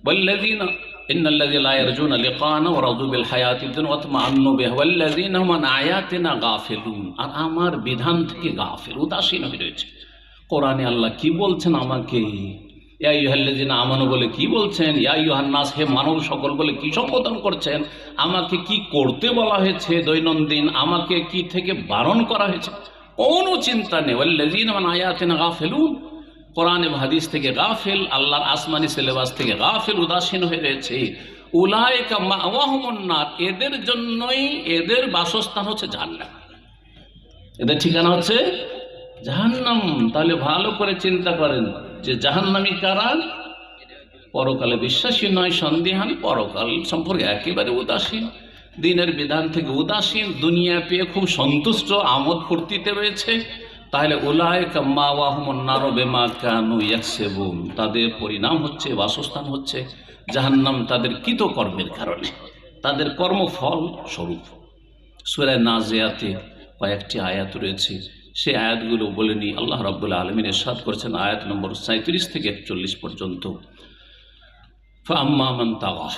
ওয়াল্লাযীনা ইন্নাল্লাযীনা লা ইয়ারজুনা লিকাআনা ওয়া রাযু বিল হায়াতিদ দুনিয়া ওয়া তামান্নু বিহা ওয়াল্লাযীনা হুম আন আয়াতিনা গাফিলুন, আর আমার বিধান থেকে গাফিল, উদাসীন হয়ে রয়েছে। কোরআনে আল্লাহ কি বলছেন আমাকে? ইয়া আইয়ুহাল্লাযীনা আমানু বলে কি বলছেন? ইয়া আইয়ুহান নাস, হে মানব সকল বলে কি সম্বোধন করছেন? আমাকে কি করতে বলা হয়েছে দৈনন্দিন? আমাকে কি থেকে বারণ করা হয়েছে? কোনো চিন্তা নেই। ওয়াল্লাযীনা আন আয়াতিনা গাফিলুন, কোরআন এবং হাদিস থেকে গাফিল, আল্লাহর আসমানি সিলেবাস থেকে গাফিল, উদাসীন হয়ে রয়েছে। উলাইকা মাওয়াহুমুন নার, এদের জন্যই এদের বাসস্থান হচ্ছে জাহান্নাম, এদের ঠিকানা হচ্ছে জাহান্নাম। তাহলে ভালো করে চিন্তা করেন যে জাহান্নামী কারা? পরকালে বিশ্বাসী নয়, সন্দেহান, পরকাল সম্পর্কে একেবারে উদাসীন, দিনের বিধান থেকে উদাসীন, দুনিয়া পেয়ে খুব সন্তুষ্ট, আমোদ ফুর্তিতে রয়েছে। তাহলে উলাইকা মাওয়াহুমুন নার বিমা কানু ইয়াকসিবুন, তাদের পরিণাম হচ্ছে, বাসস্থান হচ্ছে জাহান্নাম, তাদের কৃতকর্মের কারণে, তাদের কর্মফল স্বরূপ। সূরা নাজিয়াতে কয়েকটি আয়াত রয়েছে, সেই আয়াতগুলো বলে নিই। আল্লাহ রাব্বুল আলামিন ইরশাদ করেছেন আয়াত নম্বর 37 থেকে 41 পর্যন্ত, ফাআম্মা মান তাগা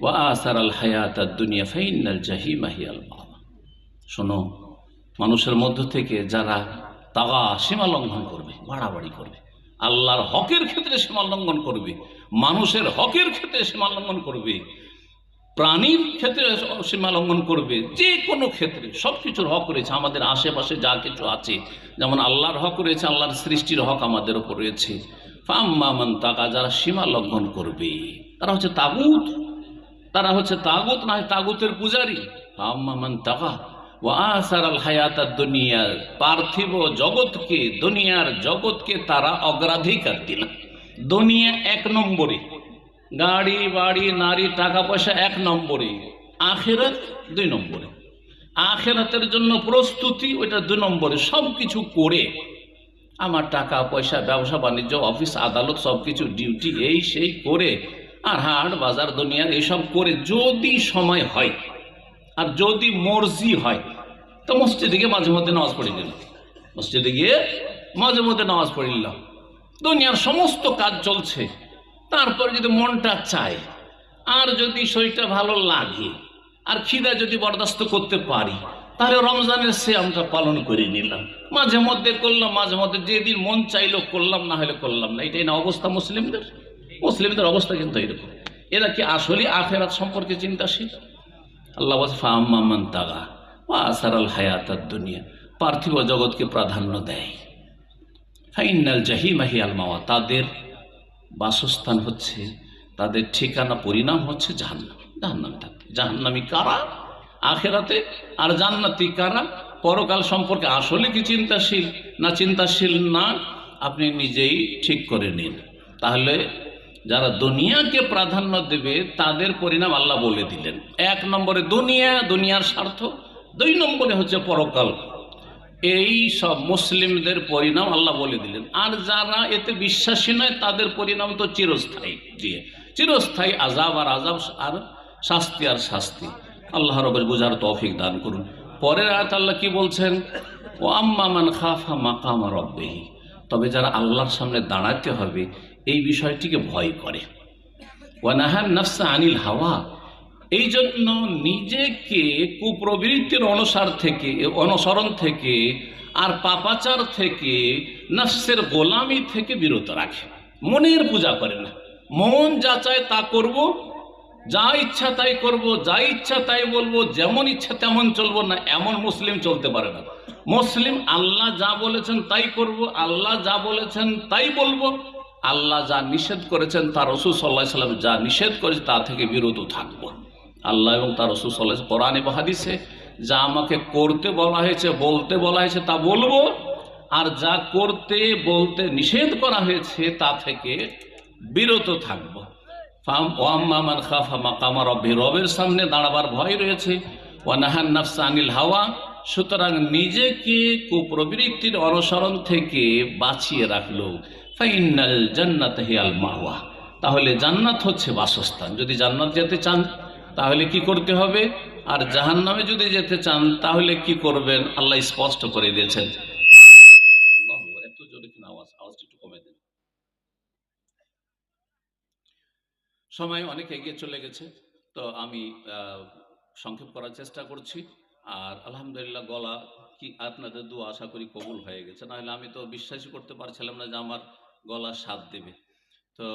ওয়া আসারাল হায়াতাদ দুনিয়া ফাইন্নাল জাহিমা হিয়াল মাওয়া। শোনো, মানুষের মধ্য থেকে যারা তাগা, সীমা লঙ্ঘন করবে, বাড়াবাড়ি করবে, আল্লাহর হকের ক্ষেত্রে সীমা লঙ্ঘন করবে, মানুষের হকের ক্ষেত্রে সীমা লঙ্ঘন করবে, প্রাণীর ক্ষেত্রে সীমা লঙ্ঘন করবে, যে কোনো ক্ষেত্রে সব কিছুর হক রয়েছে। আমাদের আশেপাশে যা কিছু আছে, যেমন আল্লাহর হক রয়েছে, আল্লাহর সৃষ্টির হক আমাদের ওপর রয়েছে। ফাম্মা মান তাগা, যারা সীমা লঙ্ঘন করবে তারা হচ্ছে তাগুত, তারা হচ্ছে তাগুত, না হয় তাগুতের পূজারী। ফাম্মা মান তাগা ওয়া আসারাল হায়াতাদ দুনিয়া, পার্থিব জগৎকে, দুনিয়ার জগৎকে তারা অগ্রাধিকার দিল। দুনিয়া 1 নম্বরে, গাড়ি বাড়ি নারী টাকা পয়সা 1 নম্বরে, আখিরাত 2 নম্বরে। আখিরাতের জন্য প্রস্তুতি ওইটা 2 নম্বরে। সব কিছু করে, আমার টাকা পয়সা, ব্যবসা বাণিজ্য, অফিস আদালত, সব কিছু ডিউটি এই সেই করে, আর হাট বাজার দুনিয়ার এইসব করে যদি সময় হয় আর যদি মর্জি হয়, তো মসজিদে গিয়ে মাঝে মধ্যে নামাজ পড়ে নিলাম, মসজিদে গিয়ে মাঝে মধ্যে নামাজ পড়ে নিলাম। দুনিয়ার সমস্ত কাজ চলছে, তারপর যদি মনটা চায়, আর যদি শরীরটা ভালো লাগে, আর খিদা যদি বরদাস্ত করতে পারি, তাহলে রমজানের সিয়ামটা পালন করে নিলাম। মাঝে মধ্যে করলাম, মাঝে মধ্যে যেদিন মন চাইলো করলাম, না হলে করলাম না। এটাই না অবস্থা মুসলিমদের? মুসলিমদের অবস্থা কিন্তু এরকম। এরা কি আসলে আখিরাত সম্পর্কে চিন্তাশীল? আল্লাহ বলছে ফাআম্মা মান তাগা ওয়া আসারাল হায়াতাদ দুনিয়া, পার্থিব জগৎকে প্রাধান্য দেয়, ফাইন্নাল জাহিমা হিয়াল মাওয়া, তাদের বাসস্থান হচ্ছে, তাদের ঠিকানা, পরিণাম হচ্ছে জাহান্নাম। জাহান্নামে থাকবে। জাহান্নামী কারা আখিরাতে, আর জান্নাতি কারা? পরকাল সম্পর্কে আসলে কি চিন্তাশীল না চিন্তাশীল না, আপনি নিজেই ঠিক করে নিন। তাহলে যারা দুনিয়াকে প্রাধান্য দেবে তাদের পরিণাম আল্লাহ বলে দিলেন। 1 নম্বরে দুনিয়া, দুনিয়ার স্বার্থ, 2 নম্বরে হচ্ছে পরকাল। এই সব মুসলিমদের পরিণাম আল্লাহ বলে দিলেন। আর যারা এতে বিশ্বাসী নয় তাদের পরিণাম তো চিরস্থায়ী। চিরস্থায়ী আযাব আর আযাব, আর শাস্তি আর শাস্তি। আল্লাহ রবের বোঝার তৌফিক দান করুন। পরের আয়াত আল্লাহ কি বলছেন? ও আম্মা মান খাফা মাকামা রাব্বিহি, তবে যারা আল্লাহর সামনে দাঁড়াতে হবে এই বিষয়টিকে ভয় করে। ওয়া নাহান নাফসা আনিল হাওয়া, এই জন্য নিজেকে কুপ্রবৃত্তির অনুসরণ থেকে আর পাপাচার থেকে, নফসের গোলামি থেকে বিরত রাখে। মনের পূজা করে না, মন যা চায় তা করব, যা ইচ্ছা তাই করব, যা ইচ্ছা তাই বলবো, যেমন ইচ্ছা তেমন চলবো না, এমন মুসলিম চলতে পারে না। মুসলিম আল্লাহ যা বলেছেন তাই করব, আল্লাহ যা বলেছেন তাই বলবো, আল্লাহ যা নিষেধ করেছেন, তার রাসূল সাল্লাল্লাহু আলাইহি ওয়াসাল্লাম যা নিষেধ করেছে তা থেকে বিরত থাকবো। আল্লাহ এবং তার রাসূল সাল্লাল্লাহু আলাইহি ওয়াসাল্লাম কোরআনে বা হাদিসে যা আমাকে করতে বলা হয়েছে, বলতে বলা হয়েছে তা বলবো, আর যা করতে বলতে নিষেধ করা হয়েছে তা থেকে বিরত থাকবো। ওয়াম্মা মান খাফা মাকামা রাব্বিহি, রবের সামনে দাঁড়াবার ভয় রয়েছে। ওয়া নাহান নাফসা আনিল হাওয়া, সুতরাং নিজেকে কুপ্রবৃত্তির অনুসরণ থেকে বাঁচিয়ে রাখলো। ফাইনাল জান্নাত হিয়াল মাওয়া, তাহলে জান্নাত হচ্ছে বাসস্থান। যদি জান্নাত যেতে চান তাহলে কি করতে হবে, আর জাহান্নামে যদি যেতে চান তাহলে কি করবেন, আল্লাহ স্পষ্ট করে দিয়েছেন। এত জোরে কিনা আওয়াজটা একটু কমে দেন। সময় অনেক এগিয়ে চলে গেছে, তো আমি সংক্ষেপ করার চেষ্টা করছি। আর আলহামদুলিল্লাহ গলা কি আপনাদের দোয়া আশা করি কবুল হয়ে গেছে, নাহলে আমি তো বিশ্বাসই করতে পারছিলাম না যে আমার গলা সাথ দেবে। তো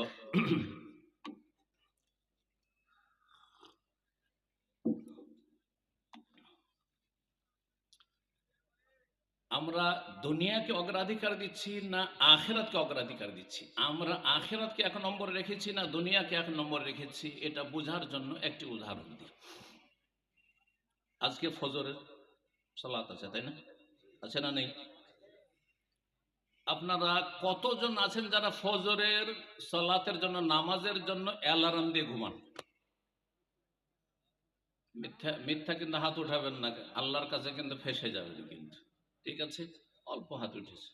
আমরা দুনিয়াকে অগ্রাধিকার দিচ্ছি না আখিরাতকে অগ্রাধিকার দিচ্ছি? আমরা আখিরাতকে এক নম্বরে রেখেছি না দুনিয়াকে এক নম্বরে রেখেছি? এটা বোঝার জন্য একটি উদাহরণ দিই। আজকে ফজরের সালাত আছে, তাই না? আছে না নেই? আপনারা কতজন আছেন যারা ফজরের সালাতের জন্য, নামাজের জন্য অ্যালার্ম দিয়ে ঘুমান? মিথ্যা মিথ্যা কিন্তু হাত উঠাবেন না, আল্লাহর কাছে কিন্তু ফেসে যাবে কিন্তু। ঠিক আছে, অল্প হাত উঠেছে।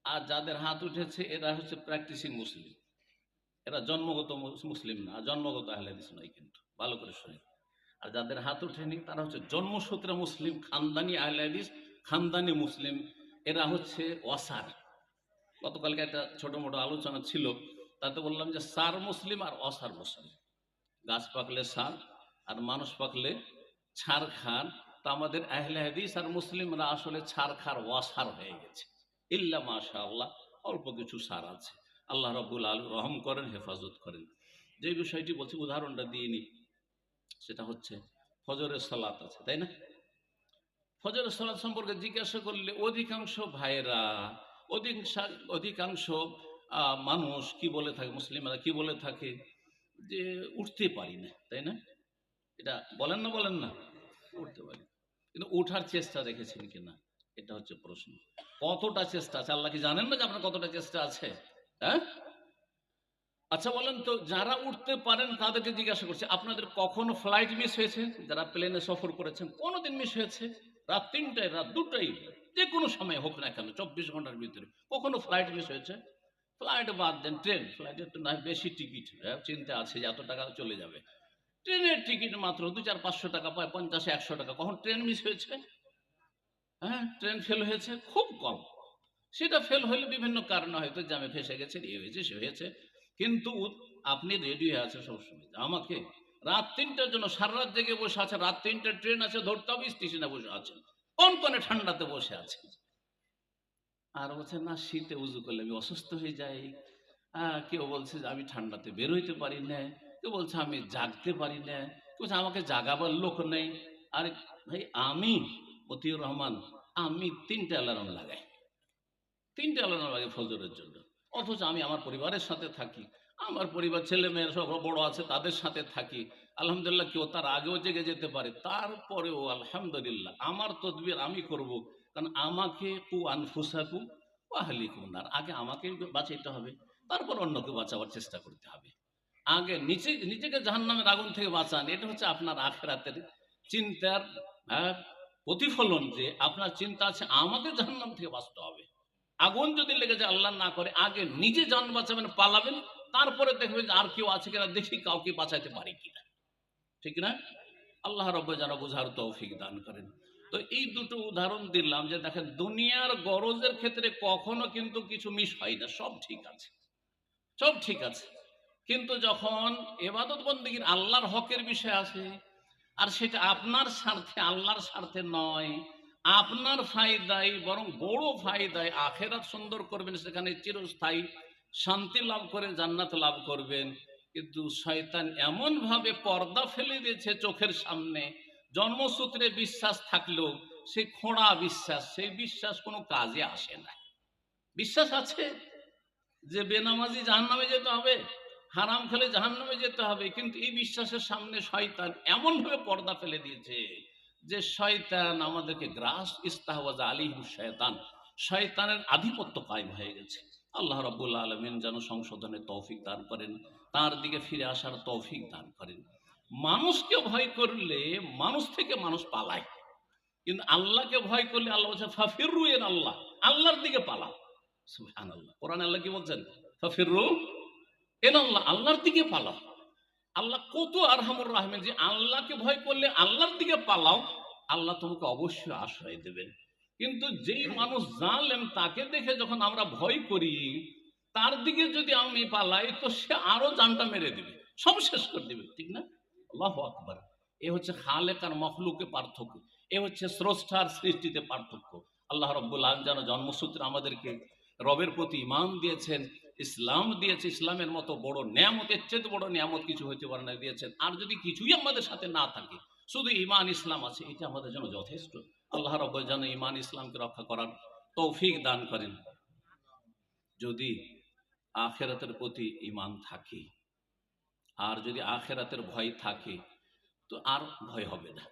আর যাদের হাত উঠেছে এরা হচ্ছে প্র্যাকটিসিং মুসলিম, এরা জন্মগত মুসলিম না, জন্মগত আহলে হাদিস নয় কিন্তু, ভালো করে শুনে। আর যাদের হাত উঠেনি তারা হচ্ছে জন্মসূত্রে মুসলিম, খানদানি আহলে হাদিস, খানদানি মুসলিম, এরা হচ্ছে ওয়াসার। গতকালকে একটা ছোট মোটো আলোচনা ছিল, তাতে বললাম যে সার মুসলিম আর অসার মুসলিম। গাছ পাকলে সার আর মানুষ পাকলে ছাড় খান। তা আমাদের আহলে হাদিস আর মুসলিমরা আসলে ছাড় খার ওয়াসার হয়ে গেছে। ইল্লা মাশাআল্লাহ অল্প কিছু সার আছে, আল্লাহ রাব্বুল আলামিন রহম করেন, হেফাজত করেন। যে বিষয়টি বলছি উদাহরণটা দিয়ে নি, সেটা হচ্ছে ফজরের সালাত আছে, তাই না? ফজরের সালাত সম্পর্কে জিজ্ঞাসা করলে অধিকাংশ ভাইয়েরা, অধিকাংশ মানুষ কি বলে থাকে, মুসলিমরা কি বলে থাকে যে উঠতে পারি না, তাই না? এটা বলেন না, বলেন না, উঠতে পারি, কিন্তু উঠার চেষ্টা রেখেছেন কিনা এটা হচ্ছে প্রশ্ন। কতটা চেষ্টা আছে আল্লাহ কি জানেন না যে আপনার কতটা চেষ্টা আছে? হ্যাঁ, আচ্ছা বলেন তো, যারা উঠতে পারেন তাদেরকে জিজ্ঞাসা করছে, আপনাদের কখনো ফ্লাইট মিস হয়েছে? যারা প্লেনে সফর করেছেন কোনোদিন মিস হয়েছে? রাত ৩টায়, রাত ২টায়, যে কোনো সময় হোক না কেন, ২৪ ঘন্টার ভিতরে কখনো ফ্লাইট মিস হয়েছে? ফ্লাইট বাদ দেন, ট্রেন, ফ্লাইটের তো না বেশি টিকিট, চিন্তা আছে যে এত টাকা চলে যাবে। ট্রেনের টিকিট মাত্র ২-৪-৫০০ টাকা পায়, ৫০-১০০ টাকা। কখন ট্রেন মিস হয়েছে? হ্যাঁ, ট্রেন ফেল হয়েছে খুব কম। সেটা ফেল হলে বিভিন্ন কারণে, হয়তো জ্যামে ফেসে গেছে, এ হয়েছে সে হয়েছে, কিন্তু আপনি রেডি হয়ে আছেন সবসময়। আমাকে রাত ৩টার জন্য সারা রাত জেগে বসে আছে, রাত ৩টার ট্রেন আছে, ধরতে হবে, স্টেশনে বসে আছেন, কনকনে ঠান্ডাতে বসে আছে। আর বলছে না, শীতে উজু করলে আমি অসুস্থ হয়ে যাই। কেউ বলছে যে আমি ঠান্ডাতে বের হইতে পারি না, কেউ বলছে আমি জাগতে পারি না, কেউ বলছে আমাকে জাগাবার লোক নেই। আরে ভাই, আমি মতিউর রহমান, আমি ৩টে অ্যালার্ম লাগাই, ৩টে অ্যালার্ম লাগে ফজরের জন্য। অথচ আমি আমার পরিবারের সাথে থাকি, আমার পরিবার ছেলে মেয়ের সব বড় আছে, তাদের সাথে থাকি। আলহামদুলিল্লাহ, কেউ তার আগেও জেগে যেতে পারে, তারপরেও আলহামদুলিল্লাহ আমার তদবির আমি করব। কারণ আমাকে কু আনফুসাকু ওয়া আহলিকুম নার, আগে আমাকে বাঁচাইতে হবে, তারপর অন্যকে বাঁচাবার চেষ্টা করতে হবে। আগে নিজেকে জাহান্নামের আগুন থেকে বাঁচান, এটা হচ্ছে আপনার আখিরাতের চিন্তার প্রতিফলন। যে আপনার চিন্তা আছে আমাকে জাহান্নাম থেকে বাঁচতে হবে। আগুন যদি লেগে যায়, আল্লাহ না করে, আগে নিজে জান বাঁচাবেন, পালাবেন, তারপরে দেখবেন যে আর কেউ আছে কিনা, দেখি কাউকে বাঁচাইতে পারি কিনা, ঠিক না? আল্লাহ রব্বুল যেন বুঝার তৌফিক দান করেন। তো এই দুটো উদাহরণ দিলাম যে দেখেন দুনিয়ার গরজের ক্ষেত্রে কখনো কিন্তু কিছু মিস হয় না, সব ঠিক আছে, সব ঠিক আছে। কিন্তু যখন ইবাদত বন্দেগীর আল্লাহর হকের বিষয় আছে, আর সেটা আপনার স্বার্থে আল্লাহর স্বার্থে নয়, আপনার ফায়দায়, বরং বড় ফায়দায় আখেরাত সুন্দর করবেন, সেখানে চিরস্থায়ী শান্তি লাভ করে জান্নাত লাভ করবেন। কিন্তু শয়তান এমন ভাবে পর্দা ফেলে দিয়েছে চোখের সামনে, জন্মসূত্রে বিশ্বাস থাকলেও সেই খোঁড়া বিশ্বাস, সেই বিশ্বাস কোনো কাজে আসে না। বিশ্বাস আছে যে বেনামাজি জাহান্নামে যেতে হবে, হারাম খেলে জাহান্নামে যেতে হবে, কিন্তু এই বিশ্বাসের সামনে শয়তান এমন ভাবে পর্দা ফেলে দিয়েছে যে শয়তান আমাদেরকে গ্রাস ইস্তাহওয়াজ আলাইহিম শয়তান, শয়তানের আধিপত্য কায়েম হয়ে গেছে। আল্লাহ রাব্বুল আলামিন যেন সংশোধনের তৌফিক দান করেন, তার দিকে ফিরে আসার তৌফিক দান করেন। মানুষকে ভয় করলে মানুষ থেকে মানুষ পালায়, কিন্তু আল্লাহকে ভয় করলে আল্লাহ বলছে ফাফিরু ইলাল্লাহ, আল্লাহর দিকে পালাও। সুবহানাল্লাহ, কোরআনে আল্লাহ কি বলছেন? ফাফিরু ইলাল্লাহ, আল্লাহর দিকে পালাও। আল্লাহ কত আরহামুর রাহিমিন, যে আল্লাহকে ভয় করলে আল্লাহর দিকে পালাও, আল্লাহ তোমাকে অবশ্যই আশ্রয় দেবেন। কিন্তু যেই মানুষ জানলেন, তাকে দেখে যখন আমরা ভয় করি, তার দিকে যদি আমি পালাই, তো সে আরো জানটা মেরে দিবে, সব শেষ করে দিবে, ঠিক না? আল্লাহু আকবার। এ হচ্ছে খালেক আর মখলুকের পার্থক্য, এ হচ্ছে স্রষ্টার সৃষ্টিতে পার্থক্য। আল্লাহ রাব্বুল আলামিন যেন জন্মসূত্রে আমাদেরকে রবের প্রতি ঈমান দিয়েছেন, ইসলাম দিয়েছে, ইসলামের মতো বড় নিয়ামতের চেয়ে বড় নিয়ামত কিছু হইতে পারে না, দিয়েছেন। আর যদি কিছুই আমাদের সাথে না থাকে, শুধু ঈমান ইসলাম আছে, এটা আমাদের জন্য যথেষ্ট। আল্লাহ রাব্বুল যেন ঈমান ইসলামকে রক্ষা করার তৌফিক দান করেন। যদি আখিরাতের প্রতি ঈমান থাকে, আর যদি আখিরাতের ভয় থাকে, তো আর ভয় হবে না।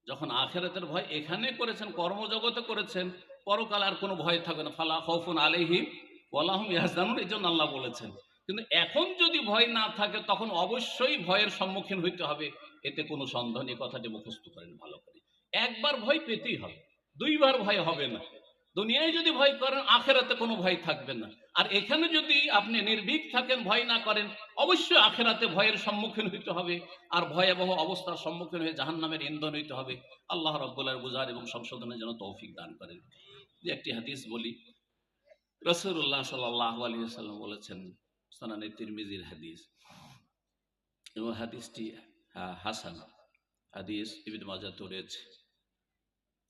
যখন আখিরাতের ভয় এখানে করেছেন, কর্মজগতে করেছেন, পরকাল আর কোনো ভয় থাকবে না। ফালা খাউফুন আলাইহিম ওয়ালা হুম ইয়াহজানুন, এই জন্য আল্লাহ বলেছেন। কিন্তু এখন যদি ভয় না থাকে, তখন অবশ্যই ভয়ের সম্মুখীন হইতে হবে, এতে কোনো সন্দেহ নেই। কথাটি মুখস্থ করেন ভালো করে। একবার ভয় পেতেই হবে, দুইবার ভয় হবে না। দুনিয়ায় যদি ভয় করেন, আখেরাতে কোনো ভয় থাকবে না। আর এখানে যদি আপনি নির্ভীক থাকেন, ভয় না করেন, অবশ্যই আখেরাতে ভয়ের সম্মুখীন হইতে হবে, আর ভয়াবহ অবস্থার সম্মুখীন হয়ে জাহান্নামের ইন্ধন হইতে হবে। আল্লাহ রাব্বুল আলামিন বুঝার এবং সংশোধনের জন্য তৌফিক দান করেন। যে একটি হাদিস বলি, রাসূলুল্লাহ সাল্লাল্লাহু আলাইহি ওয়াসাল্লাম বলেছেন, সুনানে তিরমিজির হাদিস, এবং হাদিসটি হাসান হাদিস, ইবনে মাজাহ রয়েছে।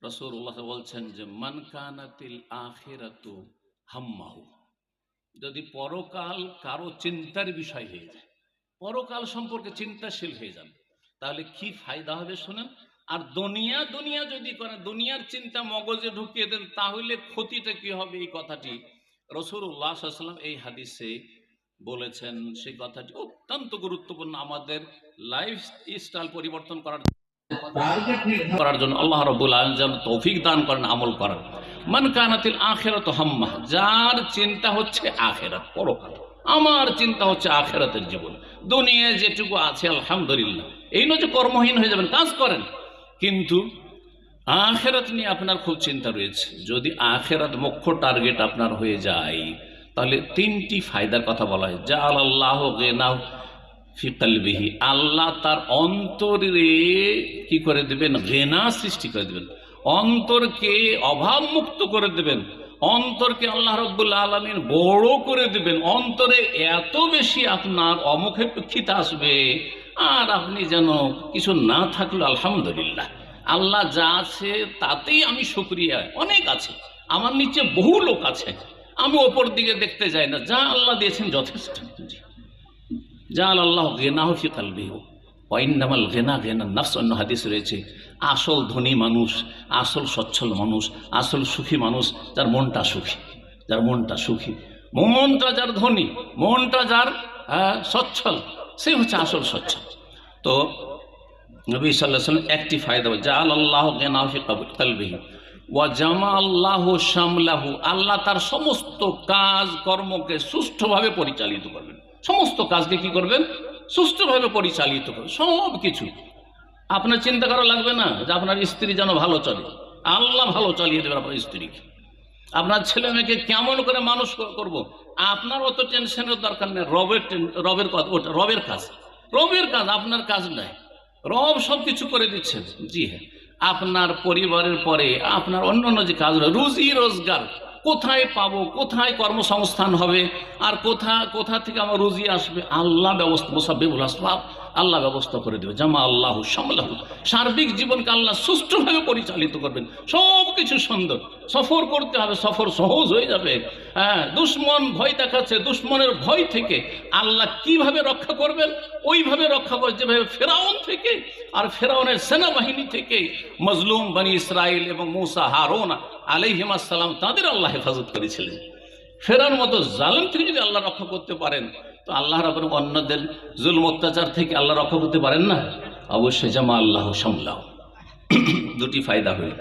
রাসূলুল্লাহ বলছেন যে মান কানাতিল আখিরাতু হাম্মাহু, যদি পরকাল কারো চিন্তার বিষয় হয়ে যায়, পরকাল সম্পর্কে চিন্তাশীল হয়ে যান, তাহলে কি ফায়দা হবে শুনেন। আর দুনিয়া দুনিয়া যদি করেন, দুনিয়ার চিন্তা মগজে ঢুকিয়ে দেন, তাহলে ক্ষতিটা কি হবে, এই কথাটি রাসূলুল্লাহ সাল্লাল্লাহু আলাইহি ওয়াসাল্লাম এই হাদিসে বলেছেন। সেই কথাটি অত্যন্ত গুরুত্বপূর্ণ আমাদের লাইফ স্টাইল পরিবর্তন করার জন্য। আল্লাহ রাব্বুল আলামিন যেন তৌফিক দান করেন আমল করার। মান কানাতিল আখিরাতু হাম্মাহ, যার চিন্তা হচ্ছে আখিরাত, পরকাল। আমার চিন্তা হচ্ছে আখিরাতের জীবন, দুনিয়ায় যেটুকু আছে আলহামদুলিল্লাহ। এই নয় যে কর্মহীন হয়ে যাবেন, কাজ করেন, কিন্তু আখিরাত নিয়ে আপনার খুব চিন্তা রয়েছে। যদি আখিরাত মুখ্য টার্গেট আপনার হয়ে যায়, তাহলে তিনটি ফায়দার কথা বলা হয়। জাআলাল্লাহু গিনাহু ফি কলবিহি, আল্লাহ তার অন্তরে কি করে দেবেন, গিনা সৃষ্টি করে দেবেন, অন্তরকে অভাব মুক্ত করে দেবেন, অন্তরকে আল্লাহ রাব্বুল আলামিন বড় করে দেবেন। অন্তরে এত বেশি আপনার অমুখাপেক্ষিতা আসবে, আর আপনি যেন কিছু না থাকলে আলহামদুলিল্লাহ, আল্লাহ যা আছে তাতেই আমি শুকরিয়া। অনেক আছে, আমার নিচে বহু লোক আছে, আমি ওপর দিকে দেখতে যাই না, যা আল্লাহ দিয়েছেন যথেষ্ট। জাআলাল্লাহু গিনাহু ফি কলবিহি ওয়া ইন্নামাল গিনা গিনান নাফস, অন্য হাদিস রয়েছে, আসল ধনী মানুষ, আসল সচ্ছল মানুষ, আসল সুখী মানুষ, যার মনটা সুখী, যার মনটা সুখী, মনটা যার ধনী, মনটা যার সচ্ছল, সে হচ্ছে আসল সচ্ছল। তো নবী সাল্লাল্লাহু আলাইহি ওয়াসাল্লাম একটি ফায়দা, জাআলাল্লাহু গিনাহু ফি কলবিহি ওয়া জামাআল্লাহু শামলাহু, আল্লাহ তার সমস্ত কাজ কর্মকে সুষ্ঠুভাবে পরিচালিত করবেন। সমস্ত কাজকে কি করবেন, সুষ্ঠুভাবে পরিচালিত করবেন। সব কিছু আপনার চিন্তা করা লাগবে না যে আপনার স্ত্রী যেন ভালো চলে, আল্লাহ ভালো চালিয়ে দেবেন আপনার স্ত্রীকে। আপনার ছেলে মেয়েকে কেমন করে মানুষ করব, আপনার অত টেনশনের দরকার নেই। রবের কথা, ওটা রবের কাজ, রবের কাজ, আপনার কাজ নাই। রব সব কিছু করে দিচ্ছেন। জি হ্যাঁ, আপনার পরিবারের পরে আপনার অন্যান্য যে কাজ, রুজি রোজগার কোথায় পাবো, কোথায় কর্মসংস্থান হবে, আর কোথা থেকে আমার রুজি আসবে, আল্লাহ ব্যবস্থা, মুসাব্বিবুল আসবাব, আল্লাহ ব্যবস্থা করে দেবে। জামা আল্লাহু শামলাহু, সার্বিক জীবনকে আল্লাহ সুষ্ঠুভাবে পরিচালিত করবেন। সব কিছু সুন্দর, সফর করতে হবে, সফর সহজ হয়ে যাবে। হ্যাঁ, দুশ্মন ভয় দেখাচ্ছে, দুশ্মনের ভয় থেকে আল্লাহ কিভাবে রক্ষা করবেন, ওইভাবে রক্ষা করে যেভাবে ফেরাউন থেকে আর ফেরাউনের সেনাবাহিনী থেকে মজলুম বনি ইসরাইল এবং মূসা হারুন আলাইহিস সালাম তাদের আল্লাহ হেফাজত করেছিলেন। ফেরাউনের মতো জালেম থেকে যদি আল্লাহ রক্ষা করতে পারেন, তো আল্লাহ রাব্বুল অন্যদের জুলম অত্যাচার থেকে আল্লাহ রক্ষা করতে পারেন না? অবশ্যই জামা আল্লাহু শামলাহু। দুটি ফায়দা হইল।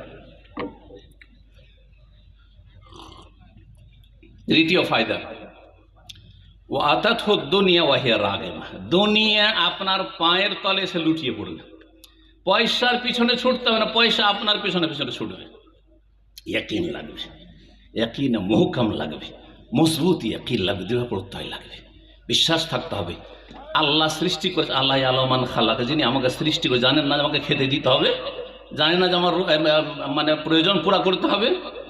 দ্বিতীয় ফায়দা, ও আতাত দুনিয়া ওয়াহিয়া রাগিমা, দুনিয়া আপনার পায়ের তলে এসে লুটিয়ে পড়বে। পয়সার পিছনে ছুটতে হবে না, পয়সা আপনার পিছনে পিছনে ছুটবে। ইয়াকিন লাগবে, ইয়াকিন মুহকাম লাগবে, মজবুত ইয়াকিন লাগবে, দৃঢ় প্রত্যয় লাগবে, বিশ্বাস থাকতে হবে। আল্লাহ সৃষ্টি করে, আল্লাহ আলমান খালাকে, যিনি আমাকে সৃষ্টি করে, জানেন না আমাকে খেতে দিতে হবে, জানেন না যে আমার মানে প্রয়োজন পুরা করতে হবে।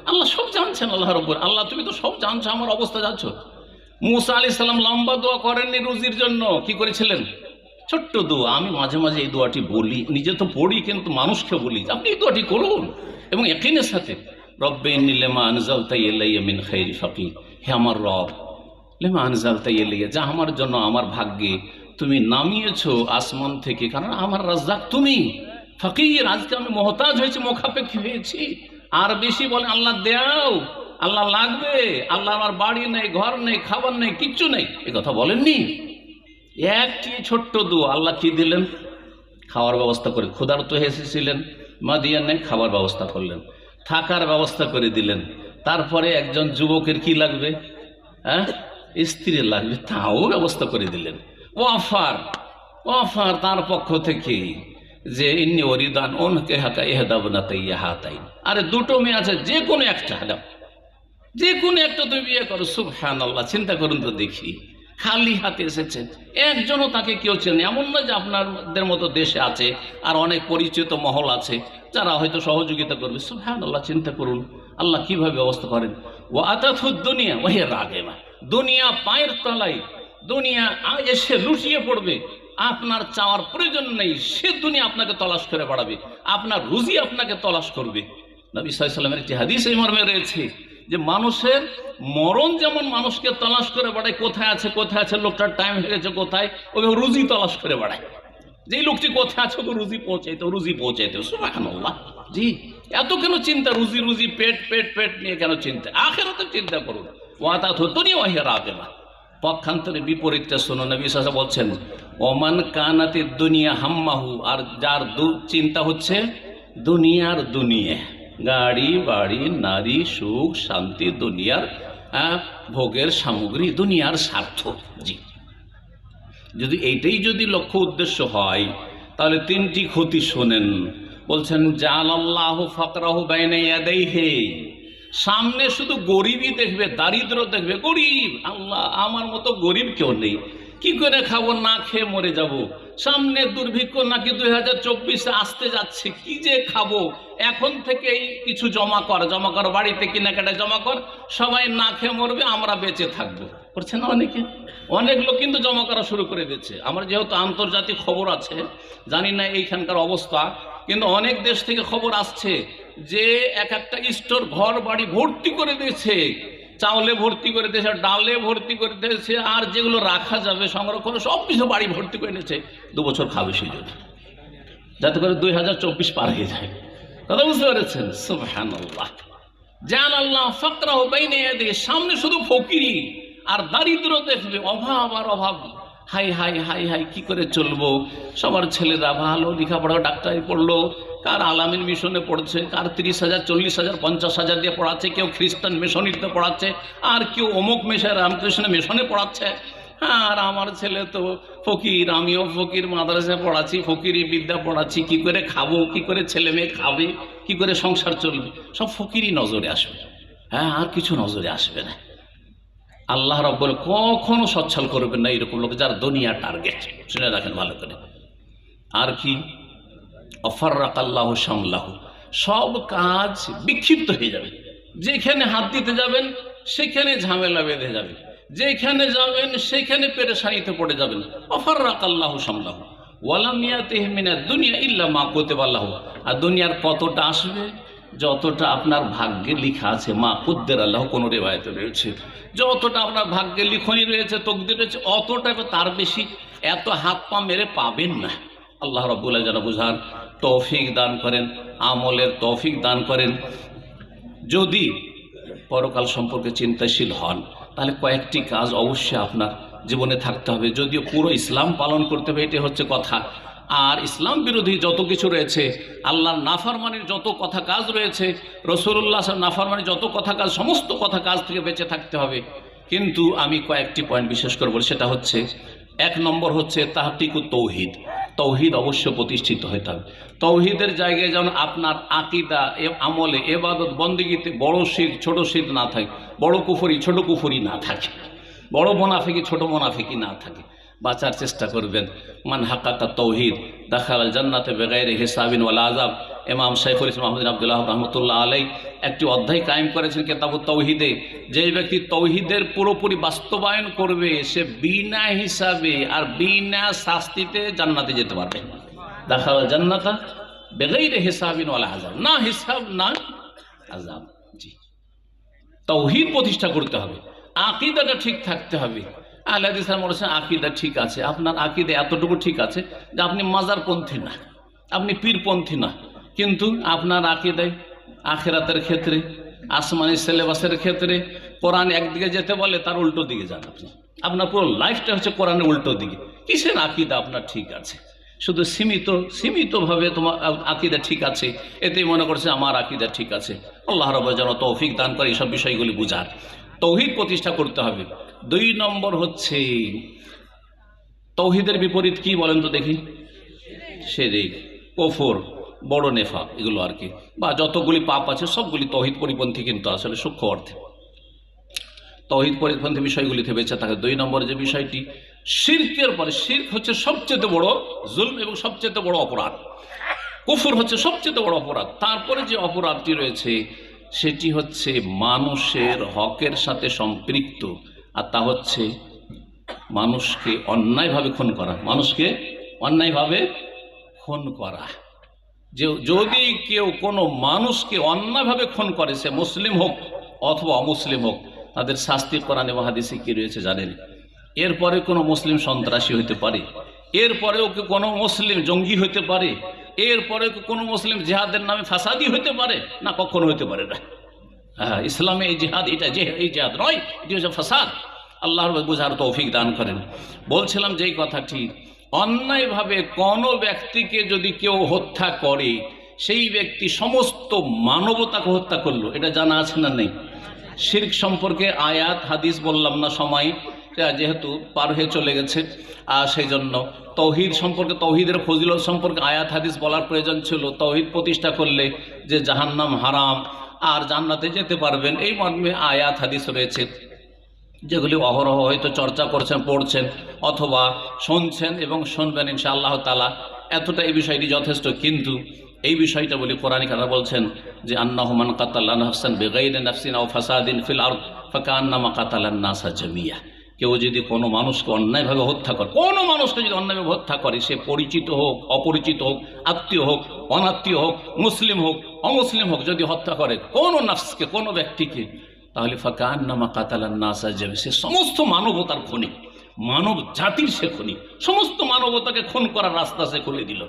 আল্লাহ সব জানছেন। আল্লাহ রব্বুল, আল্লাহ তুমি তো সব জানছো, আমার অবস্থা জানছো। মূসা আলাইহিস সালাম লম্বা দোয়া করেননি রুজির জন্য, কি করেছিলেন? ছোট্ট দোয়া। আমি মাঝে মাঝে এই দোয়াটি বলি, নিজে তো পড়ি কিন্তু মানুষকে বলি, আপনি এই দোয়াটি করুন এবং ইয়াকিনের সাথে। রব্বে ইন্নী লিমা আনজালতা ইলাইয়া মিন খাইরি ফাকির, হে আমার রব, লিমা আনজালতা ইলাইয়া, যা আমার জন্য আমার ভাগ্যে তুমি নামিয়েছো আসমান থেকে, কারণ আমার রাজ্জাক তুমি। ফকির, আজকে আমি মুহতাজ হয়েছি, মুখাপেক্ষী হয়েছি। আর বেশি বলে আল্লাহ দেও, আল্লাহ লাগবে, আল্লাহ আমার বাড়ি নেই, ঘর নেই, খাবার নেই, কিচ্ছু নেই, এ কথা বলেননি। একটি ছোট্ট দোয়া, আল্লাহ কি দিলেন? খাওয়ার ব্যবস্থা করে, ক্ষুধার্ত এসেছিলেন মাদিয়ানে, খাবার ব্যবস্থা করলেন, থাকার ব্যবস্থা করে দিলেন। তারপরে একজন যুবকের কি লাগবে? হ্যাঁ, স্ত্রী লাগবে, তাও ব্যবস্থা করে দিলেন। ওয়াফার তার পক্ষ থেকে যে ইন্নি ওরিদান ওনকে হাকা ইহদাবনা তাইয়া হাতাইন, আরে দুটো মেয়ে আছে, যে কোনো একটা দাও, যে কোনো একটা তুমি বিয়ে করো। সুবহানাল্লাহ, চিন্তা করুন তো দেখি, খালি হাতে এসেছেন, একজনও তাকে কেউ চেনে। এমন না যে আপনাদের মতো দেশে আছে আর অনেক পরিচিত মহল আছে যারা হয়তো সহযোগিতা করবে। সুবহানাল্লাহ, চিন্তা করুন আল্লাহ কিভাবে ব্যবস্থা করেন। ও আতাথুদ দুনিয়া ওয়াহিয়া রাগিমা, দুনিয়া পায়ের তলায়, দুনিয়া এসে লুটিয়ে পড়বে। আপনার চাওয়ার প্রয়োজন নেই, সে দুনিয়া আপনাকে তলাশ করে বাড়াবে, আপনার রুজি আপনাকে তলাশ করবে। নবী সাল্লাল্লাহু আলাইহি ওয়াসাল্লামের একটি হাদিস এই মর্মে রয়েছে যে মানুষের মরণ যেমন মানুষকে তলাশ করে বাড়ায়, কোথায় আছে কোথায় আছে, লোকটার টাইম হয়ে গেছে কোথায়, ওই রুজি তলাশ করে বাড়ায়। যেই লোকটি কোথায় আছে ওকে রুজি পৌঁছাইতে। সুবহানাল্লাহ। জি, এত কেন চিন্তা? রুজি রুজি, পেট পেট পেট নিয়ে কেন চিন্তা? আখিরাতের চিন্তা করুন। ওয়াতাত দুনিয়া ওয়াহিয়া রাগিমা। পক্ষান্তরে বিপরীতটা শোনো, নবী সাল্লাল্লাহু আলাইহি ওয়াসাল্লাম বলছেন, ওমান কানাতিদ দুনিয়া হাম্মাহু, আর যার চিন্তা হচ্ছে দুনিয়ার দুনিয়া, গাড়ি বাড়ি, নারী, সুখ শান্তি, দুনিয়ার ভোগের সামগ্রী, দুনিয়ার স্বার্থ। জি, যদি এইটাই যদি লক্ষ্য উদ্দেশ্য হয় তাহলে তিনটি ক্ষতি শোনেন। বলছেন জাআলাল্লাহু ফাকরাহু বাইনা ইয়াদাইহি, সামনে শুধু গরিবই দেখবে, দারিদ্র দেখবে, গরিব, আল্লাহ আমার মতো গরিব কেউ নেই, কি করে খাবো, না খেয়ে মরে যাব। সামনে দুর্ভিক্ষ নাকি 2024 আসতে যাচ্ছে, কি যে খাবো, এখন থেকেই কিছু জমা কর, বাড়িতে কেনাকাটা জমা কর, সবাই না খেয়ে মরবে, আমরা বেঁচে থাকবো। করছে না অনেকে, অনেক লোক কিন্তু জমা করা শুরু করে দিচ্ছে। আমার যেহেতু আন্তর্জাতিক খবর আছে, জানি না এইখানকার অবস্থা, কিন্তু অনেক দেশ থেকে খবর আসছে যে এক একটা স্টোর ঘর বাড়ি ভর্তি করে দিয়েছে, চাউলে ভর্তি করে দিয়েছে, ডালে ভর্তি করে দিয়েছে, আর যেগুলো রাখা যাবে সংরক্ষণ সব কিছু বাড়ি ভর্তি করে নিয়েছে। 2 বছর খাবে সেই জন্য, যাতে করে 2024 পার হয়ে যায়। কথা বুঝতে পেরেছেন? সুবহানাল্লাহ। জাআলাল্লাহু ফাকরাহু বাইনা ইয়াদাইহি, সামনে শুধু ফকিরি আর দারিদ্র দেখবে, অভাব আর অভাব। হাই হাই হাই হাই, কি করে চলবো? সবার ছেলেরা ভালো লেখাপড়া, ডাক্তারি পড়লো, কার আলামিন মিশনে পড়ছে, কার 30,000 40,000 50,000 দিয়ে পড়াচ্ছে, কেউ খ্রিস্টান মিশনীতে পড়াচ্ছে, আর কেউ অমুক মিশনে রামকৃষ্ণ মিশনে পড়াচ্ছে। আর আমার ছেলে তো ফকির, আমিও ফকির, মাদ্রাসায় পড়াচ্ছি, ফকিরি বিদ্যা পড়াচ্ছি, কি করে খাবো, কি করে ছেলে মেয়ে খাবে, কি করে সংসার চলবে, সব ফকিরি নজরে আসবে। হ্যাঁ, আর কিছু নজরে আসবে না। আল্লাহ রাব্বুল কখনো সচ্ছল করবেন না এরকম লোক যার দুনিয়া টার্গেট। শুনে রাখেন ভালো করে। আর কি? অফাররাকাল্লাহু শামলাহু, সব কাজ বিক্ষিপ্ত হয়ে যাবে। যেখানে হাত দিতে যাবেন সেখানে ঝামেলা বেঁধে যাবে, যেখানে যাবেন সেখানে পেরেশানিতে পড়ে যাবেন। অফাররাকাল্লাহু শামলাহু ওয়ালাম ইয়াতিহি মিনাদ দুনিয়া ইল্লা মা কুতিবা লাহু। আর দুনিয়ার কতটা আসবে? যতটা আপনার ভাগ্যে লেখা আছে। মা কুদ্দেরা লাহু, কোনো রিওয়ায়াতে রয়েছে যতটা আপনার ভাগ্যে লিখনি রয়েছে, তকদির রয়েছে, অতটা, তার বেশি এত হাত পা মেরে পাবেন না। আল্লাহ রাব্বুল আলামিন যেন বুঝার তৌফিক দান করেন, আমলের তৌফিক দান করেন। যদি পরকাল সম্পর্কে চিন্তাশীল হন তাহলে কয়েকটি কাজ অবশ্যই আপনার জীবনে থাকতে হবে। যদিও পুরো ইসলাম পালন করতে হবে, এটা হচ্ছে কথা। আর ইসলাম বিরোধী যত কিছু রয়েছে, আল্লাহর নাফরমানির যত কথা কাজ রয়েছে, রাসূলুল্লাহ নাফরমানির যত কথা কাজ, সমস্ত কথা কাজ থেকে বেঁচে থাকতে হবে। কিন্তু আমি কয়েকটি পয়েন্ট বিশেষ করে বলি। সেটা হচ্ছে, এক নম্বর হচ্ছে তাহকিকুত তৌহিদ। তৌহিদ অবশ্য প্রতিষ্ঠিত হতে হবে। তৌহিদের জায়গায় যেন আপনার আকীদা, আমলে, ইবাদত, বন্দেগীতে বড় শিরক ছোট শিরক না থাকে, বড় কুফরি ছোট কুফরি না থাকে, বড় মুনাফিকি ছোট মুনাফিকি না থাকে। বাঁচার চেষ্টা করবেন। মান হাক্কাকা তৌহিদ দাখালাল জান্নাতে বিগাইরি হিসাবিন ওয়ালা আযাব। ইমাম শাইখুল ইসলাম আহমদ বিন আব্দুল্লাহ রাহমাতুল্লাহ আলাইহি একটি অধ্যায় কায়েম করেছেন কিতাবুত তাওহীদে। যে ব্যক্তি তৌহিদের পুরোপুরি বাস্তবায়ন করবে সে বিনা হিসাবে আর বিনা শাস্তিতে জান্নাতে যেতে পারবে। দাখালাল জান্নাতা বিগাইরি হিসাবিন ওয়ালা আযাব, না হিসাব না আযাব। জি, তৌহিদ প্রতিষ্ঠা করতে হবে, আকীদাটা ঠিক থাকতে হবে। আহলে হাদিস বলেছেন আকীদা ঠিক আছে, আপনার আকীদা এতটুকু ঠিক আছে যে আপনি মাজারপন্থী না, আপনি পীরপন্থী না, কিন্তু আপনার আকীদায় আখিরাতের ক্ষেত্রে, আসমানি সিলেবাসের ক্ষেত্রে কোরআন একদিকে যেতে বলে তার উল্টো দিকে যান আপনি। আপনার পুরো লাইফটা হচ্ছে কোরআনের উল্টো দিকে। কিসের আকীদা আপনার ঠিক আছে? শুধু সীমিতভাবে তোমার আকীদা ঠিক আছে, এতেই মনে করছে আমার আকীদা ঠিক আছে। আল্লাহ রাব্বুল যেন তৌফিক দান করে এইসব বিষয়গুলি বুঝার। তৌহিদ প্রতিষ্ঠা করতে হবে। 2 নম্বর হচ্ছে, তৌহিদের বিপরীত কি বলেন তো দেখি? শিরক, কুফর, বড় নেফাক, এগুলো আর কি, বা যতগুলি পাপ আছে সবগুলি তৌহিদ পরিপন্থী, কিন্তু আসলে সূক্ষ্ম অর্থে তৌহিদ পরিপন্থী বিষয়গুলিতে বেঁচে থাকে। 2 নম্বর যে বিষয়টি, শিরকের পরে, শিরক হচ্ছে সবচেয়ে বড় জুলম এবং সবচেয়ে বড় অপরাধ। কুফর হচ্ছে সবচেয়ে বড় অপরাধ। তারপরে যে অপরাধটি রয়েছে সেটি হচ্ছে মানুষের হকের সাথে সম্পৃক্ত, আর তা হচ্ছে মানুষকে অন্যায়ভাবে খুন করা। মানুষকে অন্যায়ভাবে খুন করা। যে যদি কেউ কোনো মানুষকে অন্যায়ভাবে খুন করে, সে মুসলিম হোক অথবা অমুসলিম হোক, তাদের শাস্তি কোরআন এবং হাদিসে কি রয়েছে জানেন? এরপরে কোনো মুসলিম সন্ত্রাসী হইতে পারে, এরপরেও কোনো মুসলিম জঙ্গি হইতে পারে, এরপরে কোনো মুসলিম জিহাদের নামে ফাসাদি হইতে পারে না, কখনো হইতে পারে না। হ্যাঁ, ইসলামে এই জিহাদ, এটা যে এই জিহাদ নয়, এটি হচ্ছে ফাসাদ। আল্লাহর বুঝার তৌফিক দান করেন। বলছিলাম যে এই কথাটি, অন্যায়ভাবে কোনো ব্যক্তিকে যদি কেউ হত্যা করে, সেই ব্যক্তি সমস্ত মানবতাকে হত্যা করলো। এটা জানা আছে না নেই? শিরক সম্পর্কে আয়াত হাদিস বললাম না, সময় যেহেতু পার হয়ে চলে গেছে, আর সেই জন্য তৌহিদ সম্পর্কে, তৌহিদের ফজিলত সম্পর্কে আয়াত হাদিস বলার প্রয়োজন ছিল। তৌহিদ প্রতিষ্ঠা করলে যে জাহান্নাম হারাম আর জান্নাতে যেতে পারবেন, এই মর্মে আয়াত হাদিস রয়েছে, যেগুলি অহরহ হয়তো চর্চা করছেন, পড়ছেন অথবা শুনছেন এবং শুনবেন ইনশাআল্লাহ তাআলা। এতটা এই বিষয়টি যথেষ্ট। কিন্তু এই বিষয়টা বলি, কোরআনে কারা বলছেন যে আন্নাহু মান কাতালা নাফসান বিগাইরি নাফসিন আও ফাসাদিন ফিল আরদ ফাকান্নামা কাতালান নাসা জামিয়া। কেউ যদি কোনো মানুষকে অন্যায়ভাবে হত্যা করে, কোনো মানুষকে যদি অন্যায়ভাবে হত্যা করে, সে পরিচিত হোক অপরিচিত হোক, আত্মীয় হোক অনাত্মীয় হোক, মুসলিম হোক অমুসলিম হোক, যদি হত্যা করে কোনো নাফসকে, কোনো ব্যক্তিকে, তাহলে ফাকান্নামা কাতালান নাসা জামিয়া, সে সমস্ত মানবতার খুনি, মানব জাতির সে খুনি, সমস্ত মানবতাকে খুন করার রাস্তা সে খুলে দিল।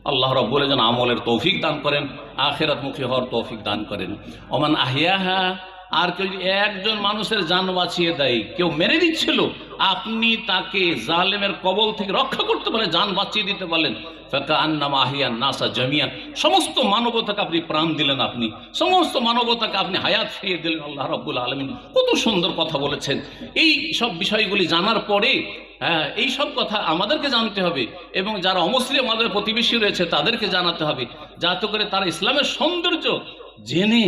আল্লাহ রাব্বুল যেন আমলের তৌফিক দান করেন, আখিরাতমুখী হওয়ার তৌফিক দান করেন। ওমান আহিয়াহা, আর কেউ যদি একজন মানুষের জান বাঁচিয়ে দেয়, কেউ মেরে দিচ্ছিল, আপনি তাকে জালেমের কবল থেকে রক্ষা করতে পারেন, জান বাঁচিয়ে দিতে পারলেন, ফাকান্নামা আহিয়ান নাসা জামিয়ান, সমস্ত মানবতাকে আপনি প্রাণ দিলেন, আপনি সমস্ত মানবতাকে আপনি হায়াত ফিরিয়ে দিলেন। আল্লাহ রাব্বুল আলামিন কত সুন্দর কথা বলেছেন। এই সব বিষয়গুলি জানার পরে, হ্যাঁ, এই সব কথা আমাদেরকে জানতে হবে এবং যারা অমুসলিম আমাদের প্রতিবেশী রয়েছে তাদেরকে জানাতে হবে, যাতে করে তারা ইসলামের সৌন্দর্য জেনে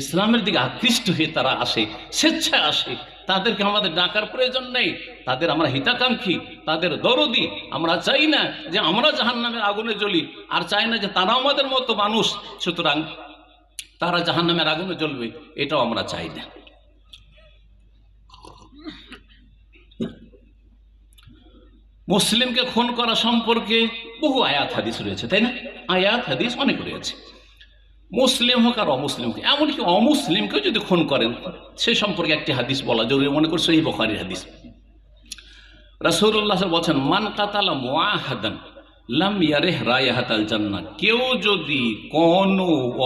ইসলামের দিকে আকৃষ্ট হয়ে তারা আসে, স্বেচ্ছায় আসে, তাদেরকে আমাদের ডাকার প্রয়োজন নেই, তাদের আমরা হিতাকাঙ্ক্ষী, তাদের দরদি। আমরা চাই না যে আমরা জাহান্নামের আগুনে জ্বলি, আর চাই না যে তারা আমাদের মতো মানুষ সুতরাং তারা জাহান্নামের আগুনে জ্বলবে, এটাও আমরা চাই না। মুসলিমকে খুন করা সম্পর্কে বহু আয়াত হাদিস রয়েছে, তাই না? আয়াত হাদিস অনেক রয়েছে। মুসলিম হোক আর অমুসলিমকে, এমনকি অমুসলিমকেও যদি খুন করেন সে সম্পর্কে একটি হাদিস বলা জরুরি মনে করছে, এই বুখারীর হাদিস। রাসূলুল্লাহ বলেছেন, মান কাতালা মুআহাদান লাম ইয়ারিহ রায়াহাতাল জান্নাহ। কেউ যদি কোন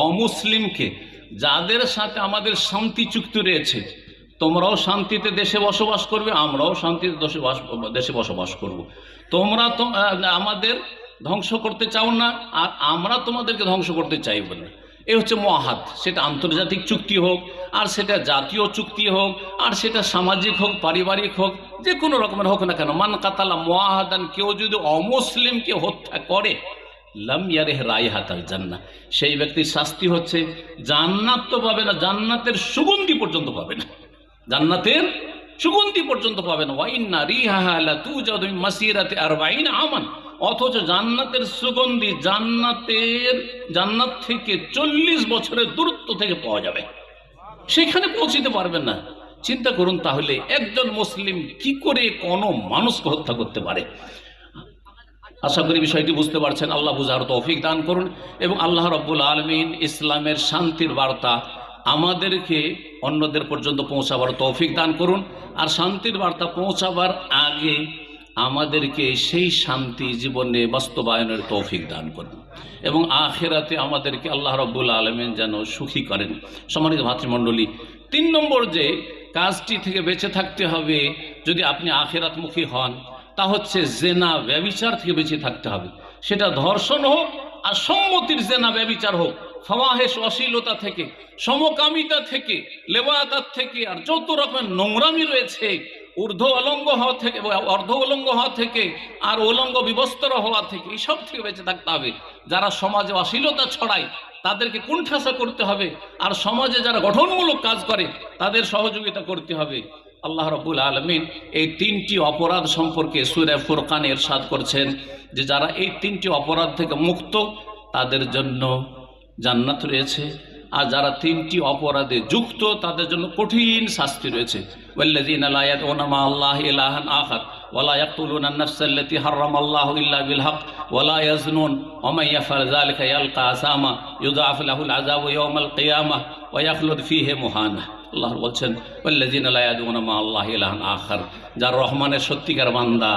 অমুসলিমকে, যাদের সাথে আমাদের শান্তি চুক্তি রয়েছে, তোমরাও শান্তিতে দেশে বসবাস করবে, আমরাও শান্তিতে দেশে বসবাস করব, তোমরা তো আমাদের ধ্বংস করতে চাও না আর আমরা তোমাদেরকে ধ্বংস করতে চাইব না, এই হচ্ছে মুআহাদ। সেটা আন্তর্জাতিক চুক্তি হোক, আর সেটা জাতীয় চুক্তি হোক, আর সেটা সামাজিক হোক, পারিবারিক হোক, যে কোনো রকমের হোক না কেন, মান কাতালা মুআহাদান, কেউ যদি অমুসলিমকে হত্যা করে, লাম ইয়ারিহ রায়হাতাল জান্নাহ, সেই ব্যক্তির শাস্তি হচ্ছে জান্নাত তো পাবে না, জান্নাতের সুগন্ধি পর্যন্ত পাবে না, জান্নাতের সুগন্ধি পর্যন্ত পাবে না। ওয়া ইন্না রিহাহা লা তুজাদু মিন মাসিরাতি 40 আমান, অথচ জান্নাতের সুগন্ধি জান্নাত থেকে 40 বছরের দূরত্ব থেকে পাওয়া যাবে, সেখানে পৌঁছতে পারবেন না। চিন্তা করুন তাহলে একজন মুসলিম কি করে কোনো মানুষকে হত্যা করতে পারে। আশা করি বিষয়টি বুঝতে পারছেন। আল্লাহ বুঝার তৌফিক দান করুন এবং আল্লাহ রাব্বুল আলামিন ইসলামের শান্তির বার্তা আমাদেরকে অন্যদের পর্যন্ত পৌঁছাবার তৌফিক দান করুন। আর শান্তির বার্তা পৌঁছাবার আগে আমাদেরকে সেই শান্তি জীবনে বাস্তবায়নের তৌফিক দান করুন এবং আখিরাতে আমাদেরকে আল্লাহ রাব্বুল আলামিন যেন সুখী করেন। সম্মানিত ভাতৃমণ্ডলী, 3 নম্বর যে কাজটি থেকে বেঁচে থাকতে হবে যদি আপনি আখিরাতমুখী হন, তা হচ্ছে জেনা ব্যভিচার থেকে বেঁচে থাকতে হবে। সেটা ধর্ষণ হোক আর সম্মতির জেনা ব্যভিচার হোক, ফাওয়াহিশ অশ্লীলতা থেকে, সমকামিতা থেকে, লেবায়াত থেকে, আর যত রকমের নোংরামি রয়েছে, ঊর্ধ্ব অলঙ্গ হওয়া থেকে, অর্ধ অলঙ্গ হওয়া থেকে, আর অলঙ্গ বিবস্ত্র হওয়া থেকে, এইসব থেকে বেঁচে থাকতে হবে। যারা সমাজে অশ্লীলতা ছড়ায় তাদেরকে কুণ্ঠাসা করতে হবে, আর সমাজে যারা গঠনমূলক কাজ করে তাদের সহযোগিতা করতে হবে। আল্লাহ রাব্বুল আলামিন এই 3টি অপরাধ সম্পর্কে সূরা ফুরকানে ইরশাদ করছেন যে যারা এই 3টি অপরাধ থেকে মুক্ত তাদের জন্য জান্নাত রয়েছে, আর যারা 3টি অপরাধে যুক্ত তাদের জন্য কঠিন শাস্তি রয়েছে। ওয়াল্লাযীনা লা ইয়াদউনা মা আল্লাহি ইলাহান আখার ওয়া লা ইয়াকতুলুনা আন-নাফসা আল্লাতী হারামাল্লাহু ইল্লা বিল হক ওয়া লা ইয়াজনুন ওয়া মান ইয়াফআল যালিকা ইয়ালকা আসামা ইউযআফ লাহুল আযাবু ইয়াওমাল কিয়ামাহ ওয়া ইয়াখলুদ ফীহি মুহানা। আল্লাহ বলছেন, ওয়াল্লাযীনা লা ইয়াদউনা মা আল্লাহি ইলাহান আখার, যারা রহমানের সত্যিকার বান্দা,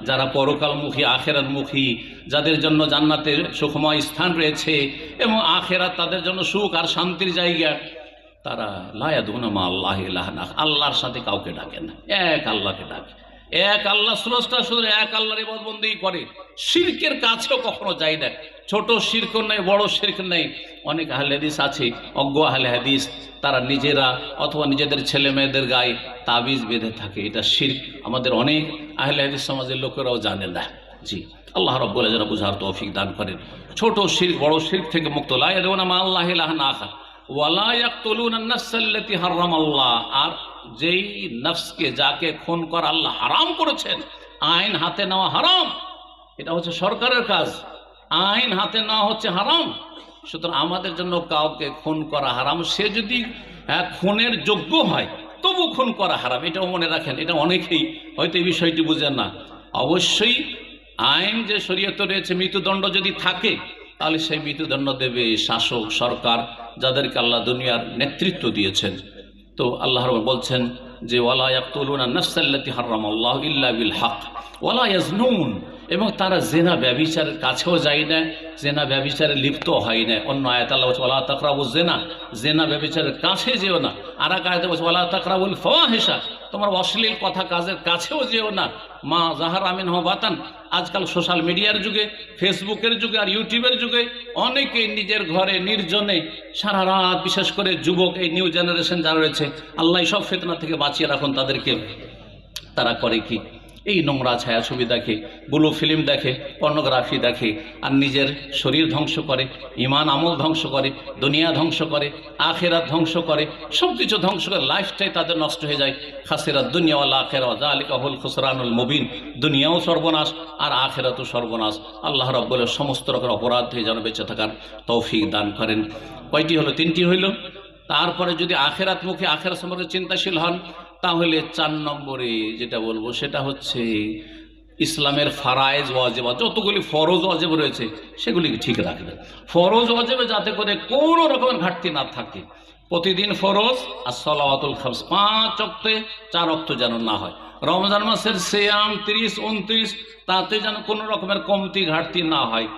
যারা পরকালমুখী আখিরাতমুখী, যাদের জন্য জান্নাতে সুখময় স্থান রয়েছে এবং আখিরাত তাদের জন্য সুখ আর শান্তির জায়গা, তারা লা ইয়াদউনা মা আল্লাহি ইলাহান আখার, আল্লাহর সাথে কাউকে ডাকে না, এক আল্লাহকে ডাকে, এক আল্লাহ স্রষ্টা, শুধু এক আল্লাহর ইবাদত বন্দেগী করে, শিরকের কাছেও কখনো যায় না। ছোট শিরক নেই, বড় শিরক নেই। অনেক আহলে হাদিস আছে, অজ্ঞ আহলে হাদিস, তারা নিজেরা অথবা নিজেদের ছেলে মেয়েদের গায়ে তাবিজ বেঁধে থাকে, এটা শিরক। আমাদের অনেক আহলে হাদিস সমাজের লোকেরাও জানে না। জি, আল্লাহ রাব্বুল আলামিন বুঝার তৌফিক দান করেন। ছোট শিরক বড় শিরক থেকে মুক্ত। লা ইয়াদউনা মা আল্লাহি ইলাহান আখার ওয়া লা ইয়াকতুলুনা আন-নাফসা আল্লাতী হারামাল্লাহ, আর যেই নফসকে, যাকে খুন করা আল্লাহ হারাম করেছেন, আইন হাতে নেওয়া হারাম, এটা হচ্ছে সরকারের কাজ, আইন হাতে নেওয়া হচ্ছে হারাম। সুতরাং আমাদের জন্য কাউকে খুন করা হারাম। সে যদি খুনের যোগ্য হয় তবু খুন করা হারাম, এটাও মনে রাখেন। এটা অনেকেই হয়তো এই বিষয়টি বুঝেন না। অবশ্যই আইন যে শরীয়তে রয়েছে, মৃত্যুদণ্ড যদি থাকে তাহলে সেই মৃত্যুদণ্ড দেবে শাসক, সরকার, যাদেরকে আল্লাহ দুনিয়ার নেতৃত্ব দিয়েছেন। তো আল্লাহ বলছেন যে ওয়ালা ইয়াকতুলুনা আন-নাফসা আল্লাতী হারামাল্লাহু ইল্লা বিল হক ওয়ালা ইয়াজনুন, এবং তারা জেনা ব্যভিচারের কাছেও যায় না, জেনা ব্যভিচারে লিপ্ত হয় না। অন্য আয়াত আল্লাহ বলছে ওয়ালা তাকরাবুজ জিনা, জেনা ব্যভিচারের কাছে যেও না। আর এক আয়াতে বলছে ওয়ালা তাকরাবুল ফাওয়াহিশা, তোমার অশ্লীল কথা কাজের কাছেও যেও না। মা যাহারা মিনহু বাতান, আজকাল সোশ্যাল মিডিয়ার যুগে, ফেসবুকের যুগে আর ইউটিউবের যুগে অনেকেই নিজের ঘরে নির্জনে সারা রাত, বিশেষ করে যুবক, এই নিউ জেনারেশন যারা রয়েছে, আল্লাহ সব ফিতনা থেকে বাঁচিয়ে রাখুন তাদেরকে, তারা করে কি এই নোংরা ছায়াছবি দেখে, ব্লু ফিল্ম দেখে, পর্নোগ্রাফি দেখে, আর নিজের শরীর ধ্বংস করে, ইমান আমল ধ্বংস করে, দুনিয়া ধ্বংস করে, আখেরাত ধ্বংস করে, সব কিছু ধ্বংস করে, লাইফটাই তাদের নষ্ট হয়ে যায়। খাসিরাত দুনিয়া ওয়াল আখিরা ওয়া যালিকা হুল খুসরানুল মুবিন। দুনিয়াও সর্বনাশ আর আখেরাতও সর্বনাশ। আল্লাহ রাব্বুল আলামিন সমস্ত রকম অপরাধ থেকে যেন বেঁচে থাকার তৌফিক দান করেন। কয়টি হলো? 3টি হইল। তারপরে যদি আখেরাত মুখে আখেরাত সম্পর্কে চিন্তাশীল হন, তাহলে 4 নম্বরে যেটা বলবো সেটা হচ্ছে ইসলামের ফারায়েজ ওয়াজিবাত, যতগুলি ফরজ ওয়াজিব রয়েছে সেগুলিকে ঠিক রাখবেন। ফরজ ওয়াজিবে যাতে করে কোনো রকমের ঘাটতি না থাকে। প্রতিদিন ফরজ আর সালাওয়াতুল খামস 5 ওয়াক্তে 4 ওয়াক্ত যেন না হয়। রমজান মাসের সিয়াম 30, 29 তাতে যেন কোনো রকমের কমতি ঘাটতি না হয়।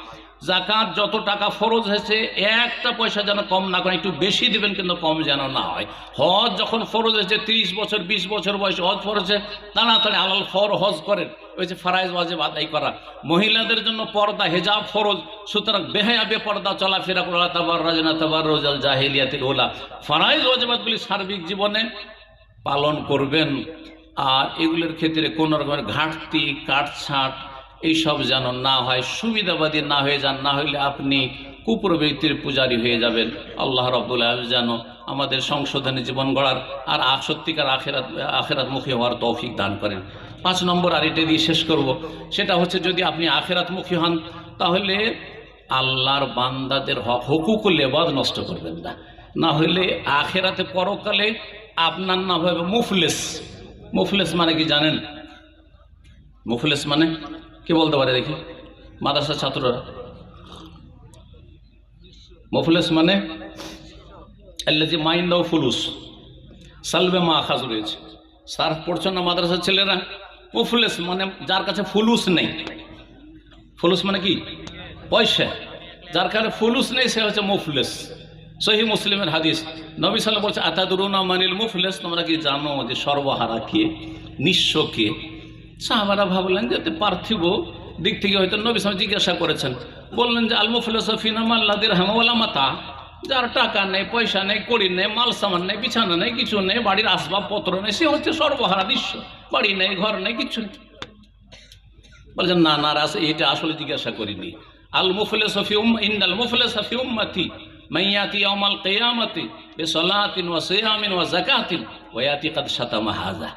জাকাত যত টাকা ফরজ হয়েছে একটা পয়সা যেন কম না করে, একটু বেশি দিবেন কিন্তু কম যেন না হয়। হজ যখন ফরজ হয়েছে 30 বছর 20 বছর বয়সে হজ ফরজ হয়েছে, তাড়াতাড়ি আলাল ফর হজ করেন, ওই যে ফারাইজ ওয়াজিব আদায় করা। মহিলাদের জন্য পর্দা হেজাব ফরজ, সুতরাং বেহায়া বেপর্দা চলাফেরা করা, তাবাররাজনা তাবাররুজাল জাহিলিয়াতিল উলা, ফারাইজ ওয়াজিবাতগুলি সার্বিক জীবনে পালন করবেন। আর এগুলোর ক্ষেত্রে কোনো রকমের ঘাটতি কাটছাঁট এইসব যেন না হয়, সুবিধাবাদী না হয়ে যান, না হইলে আপনি কুপ্রবৃত্তির পূজারী হয়ে যাবেন। আল্লাহ রাব্বুল আলামিন যেন আমাদের সংশোধনে জীবন গড়ার আর সত্যিকার আখেরাতমুখী হওয়ার তৌফিক দান করেন। 5 নম্বর আর এটা দিয়ে শেষ করব, সেটা হচ্ছে যদি আপনি আখেরাতমুখী হন তাহলে আল্লাহর বান্দাদের হক হুকুকুল ইবাদ নষ্ট করবেন না, না হইলে আখেরাতে পরকালে আপনার নাম হবে মুফলিস। মুফলিস মানে কি জানেন? মুফলিস মানে কি বলতে পারে দেখি মাদ্রাসার ছাত্ররা? মুফলিস মানে আল্লাজি মাইন্দাও ফুলুস সালবে মা আখাজ রয়েছে। সার্ফ পড়ছেন না মাদ্রাসার ছেলেরা? মুফলিস মানে যার কাছে ফুলুস নেই। ফুলুস মানে কি? পয়সা। যার কাছে ফুলুস নেই সে হচ্ছে মুফলিস। সহিহ মুসলিমের হাদিস, নবী সাল্লাল্লাহু আলাইহি ওয়াসাল্লাম বলছে আতাদুরুনা মানিল মুফলিস, তোমরা কি জানো যে সর্বহারা কে, নিঃস্ব কে? সাহাবারা ভাবলেন যে পার্থিব দিক থেকে হয়তো নবী সাল্লাল্লাহু আলাইহি ওয়াসাল্লাম জিজ্ঞাসা করেছেন। বললেন যে আল মুফলিসু ফিনা মান লা দিরহাম ওয়ালা মাতা, যার টাকা নেই, পয়সা নেই, কড়ি নেই, মাল সামান নেই, বিছানা নেই, কিছু নেই, বাড়ির আসবাবপত্র নেই, সে হচ্ছে সর্বহারা নিঃস্ব। বাড়ি নেই, ঘর নেই, কিছু নেই। বলছেন না না, এটা আসলে জিজ্ঞাসা করিনি। আল মুফলিসু ফি ইন্নাল মুফলিসা ফি উম্মতি মাইয়াতি ইয়াউমাল কিয়ামাতি বিসালাতিন ওয়া সিয়ামিন ওয়া যাকাতিন ওয়া ইয়াতি কাদ শাতামা হাযা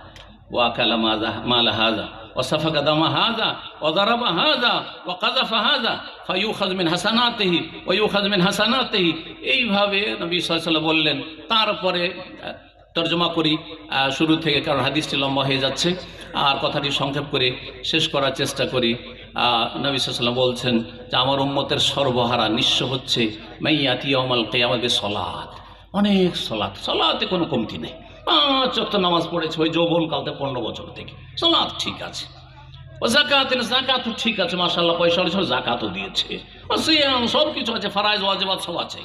ওয়া আকালা মাল হাযা ওয়া সাফাকা দামা হাযা ওয়া দারাবা হাযা ওয়া কাযাফা হাযা ফায়ুখায মিন হাসানাতিহি ওয়া ইউখায মিন হাসানাতিহি। এইভাবে নবী সাল্লাল্লাহু আলাইহি ওয়াসাল্লাম বললেন। তারপরে তর্জমা করি শুরু থেকে, কারণ হাদিসটি লম্বা হয়ে যাচ্ছে, আর কথাটি সংক্ষেপ করে শেষ করার চেষ্টা করি। নবী সাল্লাল্লাহু আলাইহি ওয়াসাল্লাম বলছেন যে আমার উম্মতের সর্বহারা নিঃস্ব হচ্ছে মাইয়াতি ইয়াউমাল কিয়ামাতি সলাত, অনেক সলাত, সলাতে কোনো কমতি নেই। 5 ওয়াক্ত নামাজ পড়েছে ওই যৌবনকালতে 15 বছর থেকে, সলাত ঠিক আছে। ও যাকাতের যাকাতও ঠিক আছে, মাশাআল্লাহ পয়সা হয়েছে, যাকাতও দিয়েছে, সিয়াম সব কিছু আছে, ফারাইজ ওয়াজিবাত সব আছে।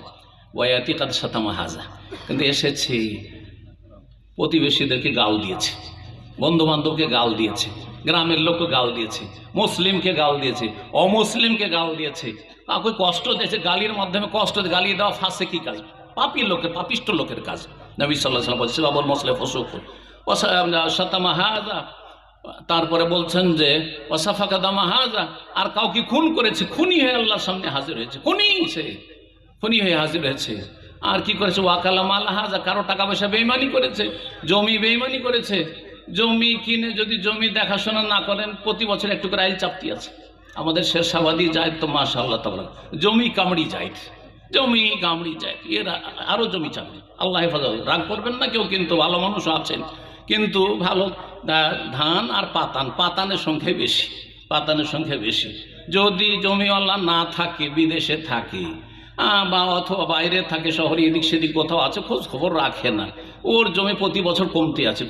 ওয়ায়াতি কাদ শাতামা হাযা, কিন্তু এসেছে প্রতিবেশীদেরকে গাল দিয়েছে, বন্ধু বান্ধবকে গাল দিয়েছে, গ্রামের লোককে গাল দিয়েছে, মুসলিমকে গাল দিয়েছে, অমুসলিমকে গাল দিয়েছে, কাউকে কষ্ট দিয়েছে, গালির মাধ্যমে কষ্ট গালি দেওয়া ফাঁসে কি কাজ, পাপী লোকের, পাপিষ্ট লোকের কাজ। নবী সাল্লাল্লাহু আলাইহি ওয়াসাল্লাম বলছেন আবুল মুসলিম ফুসুকুন ওয়া শাতামা হাযা, তারপরে বলছেন যে ওয়াসাফাকা দামা হাযা, আর কাউকে খুন করেছে, খুনি হয়ে আল্লাহর সামনে হাজির হয়েছে, খুনি হয়ে হাজির হয়েছে। আর কি করেছে? ওয়াকালা মাল হাযা, কারো টাকা পয়সা বেঈমানি করেছে, জমি বেঈমানি করেছে। জমি কিনে যদি জমি দেখাশোনা না করেন, প্রতি বছর একটু করে আইল চাপতি আছে। আমাদের শেরশাবাদী যায় তো মাশাআল্লাহ তাবারাক, জমি কামড়ি যায়, জমি কামড়ি যায়, এর আরও জমি চাপে। আল্লাহ হেফাজত, রাগ করবেন না কেউ, কিন্তু ভালো মানুষ আছেন, কিন্তু ভালো ধান আর পাতানের সংখ্যাই বেশি, পাতানের সংখ্যা বেশি। যদি জমিওয়ালা না থাকে, বিদেশে থাকে বা অথবা বাইরে থাকে, শহরে এদিক সেদিক কোথাও আছে, খোঁজ খবর রাখে না, ওর জমি প্রতি বছর কমতি আছে।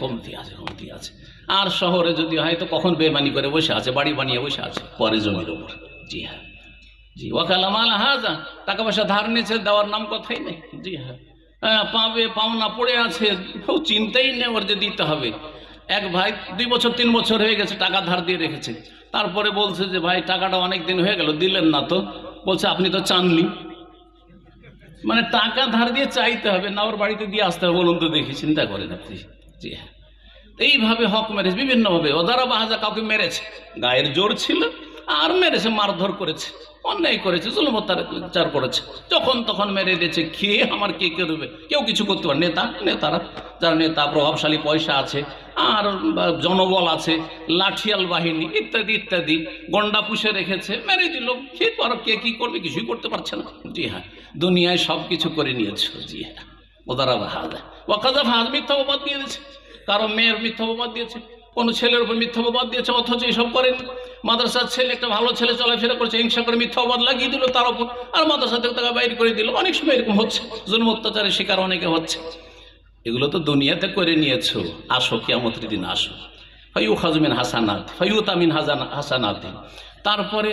আর শহরে যদি হয়তো কখন বেমানি করে বসে আছে, বাড়ি বানিয়ে বসে আছে পরে জমির ওপর। জি হ্যাঁ, জি ওয়াকালা মাল হাযা, টাকা পয়সা ধার নিয়েছে, দেওয়ার নাম কথাই নেই। জি হ্যাঁ, পাবে, পাওনা পড়ে আছে, কেউ চিন্তাই নেই ওর যে দিতে হবে। এক ভাই 2 বছর 3 বছর হয়ে গেছে টাকা ধার দিয়ে রেখেছে, তারপরে বলছে যে ভাই টাকাটা অনেক দিন হয়ে গেল, দিলেন না তো। বলছে আপনি তো চাননি, মানে টাকা ধার দিয়ে চাইতে হবে না, ওর বাড়িতে দিয়ে আসতে হবে, বলুন তো দেখি, চিন্তা করেন আপনি। জি হ্যাঁ, এইভাবে হক মেরেছে বিভিন্নভাবে। ওদারা বাহাজা, কাউকে মেরেছে, গায়ের জোর ছিল, আর মেরেছে, মারধর করেছে, অন্যায় করেছে, জুলুম অত্যাচার করেছে, যখন তখন মেরে দিয়েছে। খেয়ে আমার কে করবে? কেউ কিছু করতে পারে? নেতারা, যারা নেতা, প্রভাবশালী, পয়সা আছে, আর জনবল আছে, লাঠিয়াল বাহিনী ইত্যাদি ইত্যাদি, গন্ডা পুষে রেখেছে, মেরে দিল। খেয়ে পারো, কে কি করবে? কিছুই করতে পারছে না। জি হ্যাঁ, দুনিয়ায় সব কিছু করে নিয়েছ। জি হ্যাঁ, ওদারা বাহাজা ওয়াকাজা ফাহাজ, মিথ্যা অপবাদ দিয়ে দিয়েছে। কারো মেয়ের মিথ্যা অপবাদ দিয়েছে, কোনো ছেলের উপর মিথ্যা অপবাদ দিয়েছে, অথচ এইসব করেন। মাদ্রাসার ছেলে, একটা ভালো ছেলে চলাফেরা করছে, হিংসা করে মিথ্যা অপবাদ লাগিয়ে দিল তার উপর, আর মাদ্রাসা থেকে তাকে বাইর করে দিল। অনেক সময় এরকম হচ্ছে, জুলুম অত্যাচারের শিকার অনেকে হচ্ছে। এগুলো তো দুনিয়াতে করে নিয়েছো, আসো কিয়ামতের দিন আসো। ফাইউ খাজমিন হাসানাত, ফাইউ তামিন হাসানাত। তারপরে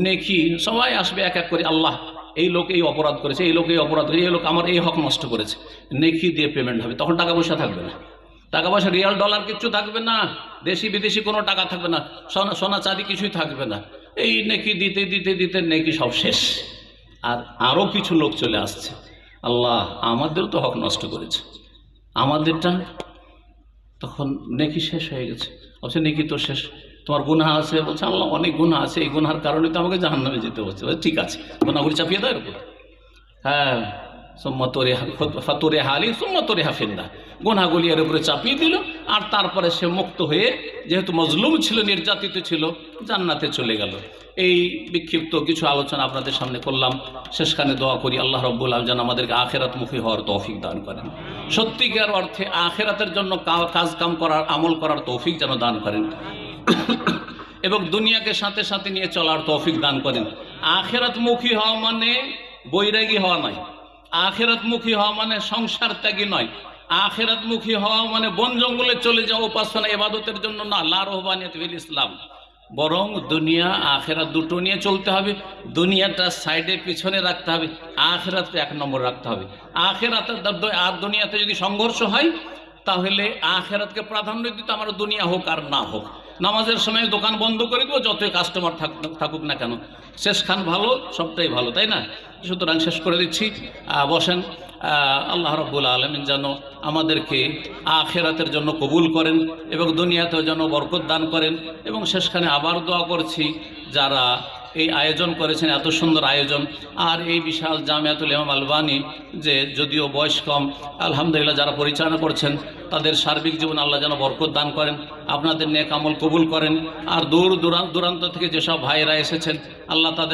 নেকি সবাই আসবে এক এক করে। আল্লাহ, এই লোক এই অপরাধ করেছে, এই লোক এই অপরাধ করেছে, এই লোক আমার এই হক নষ্ট করেছে, নেকি দিয়ে পেমেন্ট হবে। তখন টাকা পয়সা থাকবে না, টাকা পয়সা, রিয়াল ডলার কিচ্ছু থাকবে না, দেশি বিদেশি কোনো টাকা থাকবে না, সোনা চাঁদি কিছুই থাকবে না। এই নেকি দিতে দিতে দিতে নেকি সব শেষ। আর আরও কিছু লোক চলে আসছে, আল্লাহ আমাদের তো হক নষ্ট করেছে, আমাদেরটা। তখন নেকি শেষ হয়ে গেছে, বলছে নেকি তো শেষ, তোমার গুনাহ আছে। বলছে আল্লাহ অনেক গুনাহ আছে, এই গুনার কারণে তো আমাকে জাহান্নামে যেতে হচ্ছে। ঠিক আছে, গুনাহগুলি চাপিয়ে দেয় এরকম। হ্যাঁ, ফাতরে হালি সুম্মতরে হাফিন্দা, গুনাহগুলি এর উপরে চাপিয়ে দিল। আর তারপরে সে মুক্ত হয়ে, যেহেতু মজলুম ছিল, নির্যাতিত ছিল, জান্নাতে চলে গেল। এই বিক্ষিপ্ত কিছু আলোচনা আপনাদের সামনে করলাম। শেষখানে দোয়া করি আল্লাহ রাব্বুল আলামিন যেন আমাদেরকে আখিরাতমুখী হওয়ার তৌফিক দান করেন, সত্যিকার অর্থে আখিরাতের জন্য কাজ কাম করার, আমল করার তৌফিক যেন দান করেন, এবং দুনিয়াকে সাথে সাথে নিয়ে চলার তৌফিক দান করেন। আখিরাতমুখী হওয়া মানে বৈরাগী হওয়া নয়, আখিরাতমুখী হওয়া মানে সংসার ত্যাগী নয়, আখিরাতমুখী হওয়া মানে বন জঙ্গলে চলে যাওয়া উপাসনা ইবাদতের জন্য না, লা রহবানিয়াত ফিল ইসলাম। বরং দুনিয়া আখিরাত দুটো নিয়ে চলতে হবে। দুনিয়াটা সাইডে পিছনে রাখতে হবে, আখিরাতটা এক নম্বর রাখতে হবে। আখিরাতের আর দুনিয়াতে যদি সংঘর্ষ হয়, তাহলে আখিরাতকে প্রাধান্য দিতে আমার দুনিয়া হোক আর না হোক। নামাজের সময় দোকান বন্ধ করে দেবো, যতই কাস্টমার থাকুক না কেন, শেষখান ভালো, সবটাই ভালো, তাই না? সুতরাং শেষ করে দিচ্ছি, বসেন। আল্লাহ রাব্বুল আলামিন যেন আমাদেরকে আখিরাতের জন্য কবুল করেন এবং দুনিয়াতেও যেন বরকত দান করেন। এবং শেষখানে আবার দোয়া করছি, যারা এই আয়োজন করেছেন, এত সুন্দর আয়োজন, আর এই বিশাল জামিয়াতুল ইমাম আলবানী, যে যদিও বয়স কম, আলহামদুলিল্লাহ যারা পরিচালনা করছেন, তাদের সার্বিক জীবন আল্লাহ যেন বরকত দান করেন, আপনাদের নেক আমল কবুল করেন। আর দূর দূরান্ত থেকে যেসব ভাইয়েরা এসেছেন, আল্লাহ তাদের